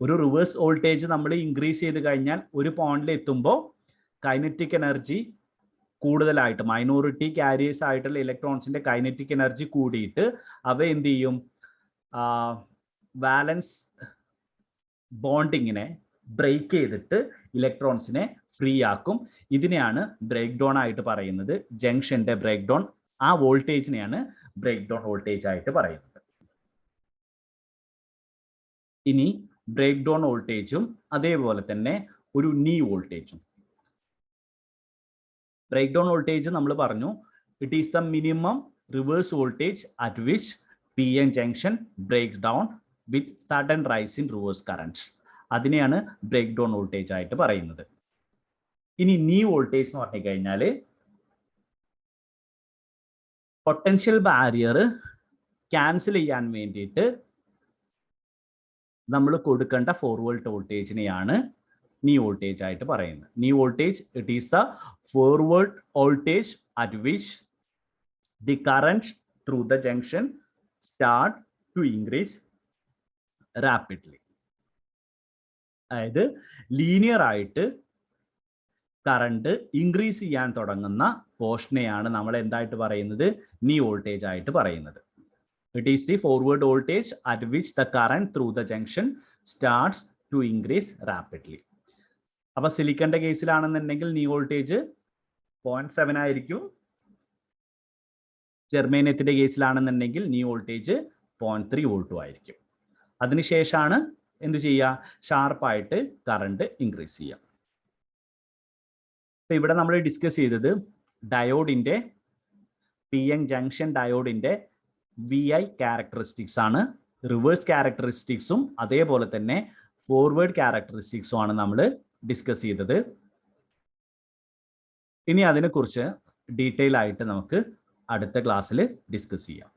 ഒരു റിവേഴ്സ് വോൾട്ടേജ് നമ്മൾ ഇൻക്രീസ് ചെയ്ത് കഴിഞ്ഞാൽ ഒരു പോയിന്റിൽ എത്തുമ്പോൾ കൈനറ്റിക് എനർജി കൂടുതലായിട്ട് മൈനോറിറ്റി കാരിയേഴ്സ് ആയിട്ടുള്ള ഇലക്ട്രോൺസിന്റെ കൈനറ്റിക് എനർജി കൂടിയിട്ട് അവ എന്ത് ചെയ്യും? വാലൻസ് ബോണ്ടിങ്ങിനെ ബ്രേക്ക് ചെയ്തിട്ട് ഇലക്ട്രോൺസിനെ ഫ്രീ ആക്കും. ഇതിനെയാണ് ബ്രേക്ക് ഡൗൺ ആയിട്ട് പറയുന്നത്. ജംഗ്ഷന്റെ ബ്രേക്ക് ഡൗൺ, ആ വോൾട്ടേജിനെയാണ് ബ്രേക്ക് ഡൗൺ വോൾട്ടേജ് ആയിട്ട് പറയുന്നത്. ഇനി ബ്രേക്ക് ഡൗൺ വോൾട്ടേജും അതേപോലെ തന്നെ ഒരു നീ വോൾട്ടേജും. ബ്രേക്ക് ഡൗൺ വോൾട്ടേജ് നമ്മൾ പറഞ്ഞു, it is the minimum reverse voltage at which P N junction break down with sudden rise in reverse current. അതിനെയാണ് ബ്രേക്ക് ഡൗൺ വോൾട്ടേജ് ആയിട്ട് പറയുന്നത്. ഇനി നീ വോൾട്ടേജ് എന്ന് പറഞ്ഞു കഴിഞ്ഞാൽ പൊട്ടൻഷ്യൽ ബാരിയർ ക്യാൻസൽ ചെയ്യാൻ വേണ്ടിയിട്ട് നമ്മൾ കൊടുക്കേണ്ട ഫോർവേഡ് വോൾട്ടേജിനെയാണ് നീ വോൾട്ടേജ് ആയിട്ട് പറയുന്നത്. Knee voltage it is the forward voltage at which the current through the junction start to increase rapidly. അതായത് ലീനിയർ ആയിട്ട് കറണ്ട് ഇൻക്രീസ് ചെയ്യാൻ തുടങ്ങുന്ന പോർഷനെയാണ് നമ്മൾ എന്തായിട്ട് പറയുന്നത്? നീ വോൾട്ടേജ് ആയിട്ട് പറയുന്നത്. It is the forward voltage at which the current through the junction starts to increase rapidly. അപ്പൊ സിലിക്കന്റെ കേസിലാണെന്നുണ്ടെങ്കിൽ നീ വോൾട്ടേജ് 0.7 ആയിരിക്കും. ജെർമേനിയത്തിന്റെ കേസിലാണെന്നുണ്ടെങ്കിൽ നീ വോൾട്ടേജ് 0.3 വോൾട്ടും ആയിരിക്കും. അതിനുശേഷമാണ് എന്ത് ചെയ്യുക? ഷാർപ്പായിട്ട് കറണ്ട് ഇൻക്രീസ് ചെയ്യുക. ഇപ്പൊ ഇവിടെ നമ്മൾ ഡിസ്കസ് ചെയ്തത് ഡയോഡിന്റെ പി എൻ ജംഗ്ഷൻ ഡയോഡിന്റെ VI ക്യാരക്ടറിസ്റ്റിക്സ് ആണ്. റിവേഴ്സ് ക്യാരക്ടറിസ്റ്റിക്സും അതേപോലെ തന്നെ ഫോർവേഡ് ക്യാരക്ടറിസ്റ്റിക്സും ആണ് നമ്മൾ ഡിസ്കസ് ചെയ്തത്. ഇനി അതിനെക്കുറിച്ച് ഡീറ്റെയിൽ ആയിട്ട് നമുക്ക് അടുത്ത ക്ലാസ്സിൽ ഡിസ്കസ് ചെയ്യാം.